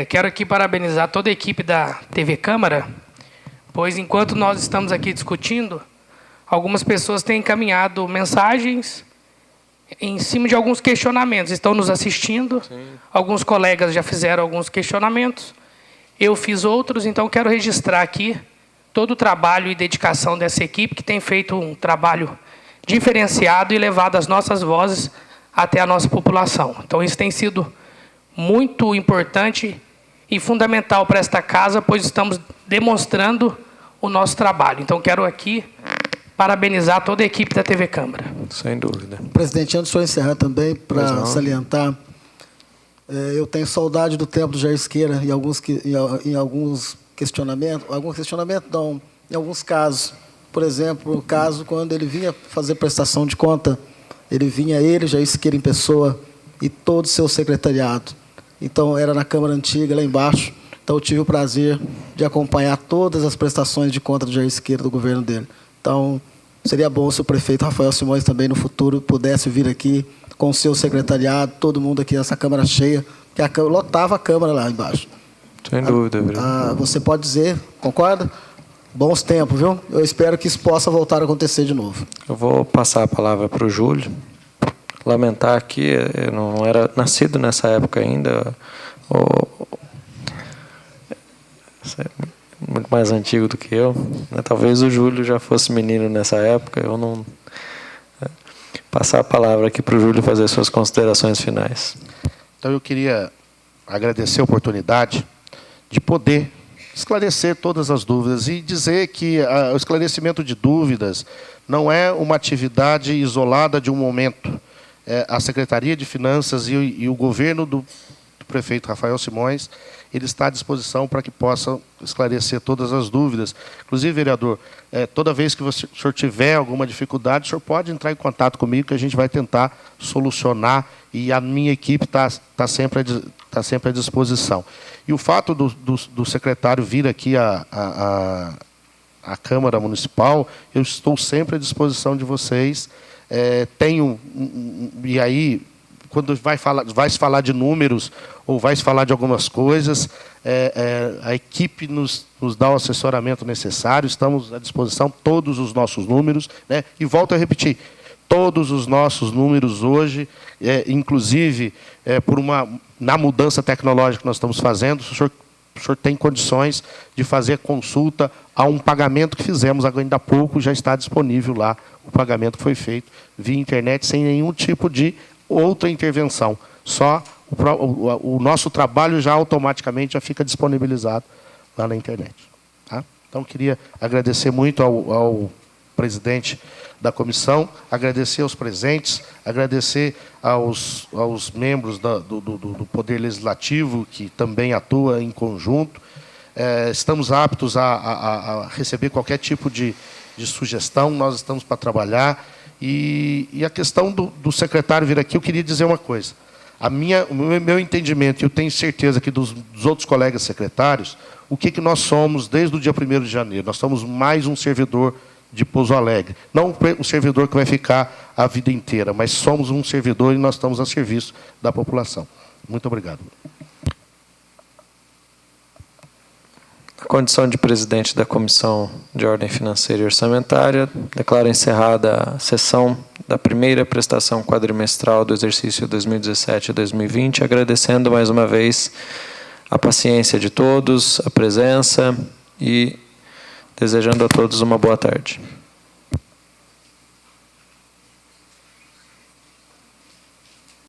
S12: Quero aqui parabenizar toda a equipe da TV Câmara, pois enquanto nós estamos aqui discutindo, algumas pessoas têm encaminhado mensagens em cima de alguns questionamentos. Estão nos assistindo. Sim. Alguns colegas já fizeram alguns questionamentos. Eu fiz outros, então quero registrar aqui todo o trabalho e dedicação dessa equipe, que tem feito um trabalho diferenciado e levado as nossas vozes até a nossa população. Então, isso tem sido muito importante e fundamental para esta casa, pois estamos demonstrando o nosso trabalho. Então, quero aqui parabenizar toda a equipe da TV Câmara.
S1: Sem dúvida.
S10: Presidente, antes de eu encerrar também, para salientar, eu tenho saudade do tempo do Jair Siqueira em alguns questionamentos, não, em alguns casos. Por exemplo, o caso quando ele vinha fazer prestação de conta, ele, Jair Siqueira em pessoa, e todo o seu secretariado. Então, era na Câmara Antiga, lá embaixo. Então, eu tive o prazer de acompanhar todas as prestações de conta do Jair Siqueira, do governo dele. Então, seria bom se o prefeito Rafael Simões também, no futuro, pudesse vir aqui com o seu secretariado, todo mundo aqui, essa Câmara cheia, que lotava a Câmara lá embaixo.
S1: Sem dúvida,
S10: você pode dizer, concorda? Bons tempos, viu? Eu espero que isso possa voltar a acontecer de novo.
S1: Eu vou passar a palavra para o Júlio. Lamentar que eu não era nascido nessa época ainda. Você é muito mais antigo do que eu. Talvez o Júlio já fosse menino nessa época. Eu não... Passar a palavra aqui para o Júlio fazer suas considerações finais.
S2: Então, eu queria agradecer a oportunidade de poder esclarecer todas as dúvidas e dizer que o esclarecimento de dúvidas não é uma atividade isolada de um momento. A Secretaria de Finanças e o governo do prefeito Rafael Simões, ele está à disposição para que possa esclarecer todas as dúvidas. Inclusive, vereador, toda vez que o senhor tiver alguma dificuldade, o senhor pode entrar em contato comigo que a gente vai tentar solucionar e a minha equipe está sempre à disposição. E o fato do secretário vir aqui à Câmara Municipal, eu estou sempre à disposição de vocês. E aí, quando vai se falar de números ou vai se falar de algumas coisas, a equipe nos dá o assessoramento necessário, estamos à disposição, todos os nossos números, né? E volto a repetir, todos os nossos números hoje, inclusive na mudança tecnológica que nós estamos fazendo, o senhor tem condições de fazer consulta a um pagamento que fizemos ainda há pouco, já está disponível lá, o pagamento foi feito via internet, sem nenhum tipo de outra intervenção. Só o nosso trabalho já automaticamente já fica disponibilizado lá na internet. Tá? Então, queria agradecer muito ao presidente da comissão, agradecer aos presentes, agradecer aos membros do Poder Legislativo, que também atua em conjunto. Estamos aptos a receber qualquer tipo de sugestão, nós estamos para trabalhar. E a questão do secretário vir aqui, eu queria dizer uma coisa. O meu entendimento, e eu tenho certeza que dos outros colegas secretários, o que nós somos desde o dia 1º de janeiro? Nós somos mais um servidor de Pouso Alegre. Não um servidor que vai ficar a vida inteira, mas somos um servidor e nós estamos a serviço da população. Muito obrigado.
S1: Na condição de presidente da Comissão de Ordem Financeira e Orçamentária, declaro encerrada a sessão da primeira prestação quadrimestral do exercício 2017 e 2020, agradecendo mais uma vez a paciência de todos, a presença e desejando a todos uma boa tarde.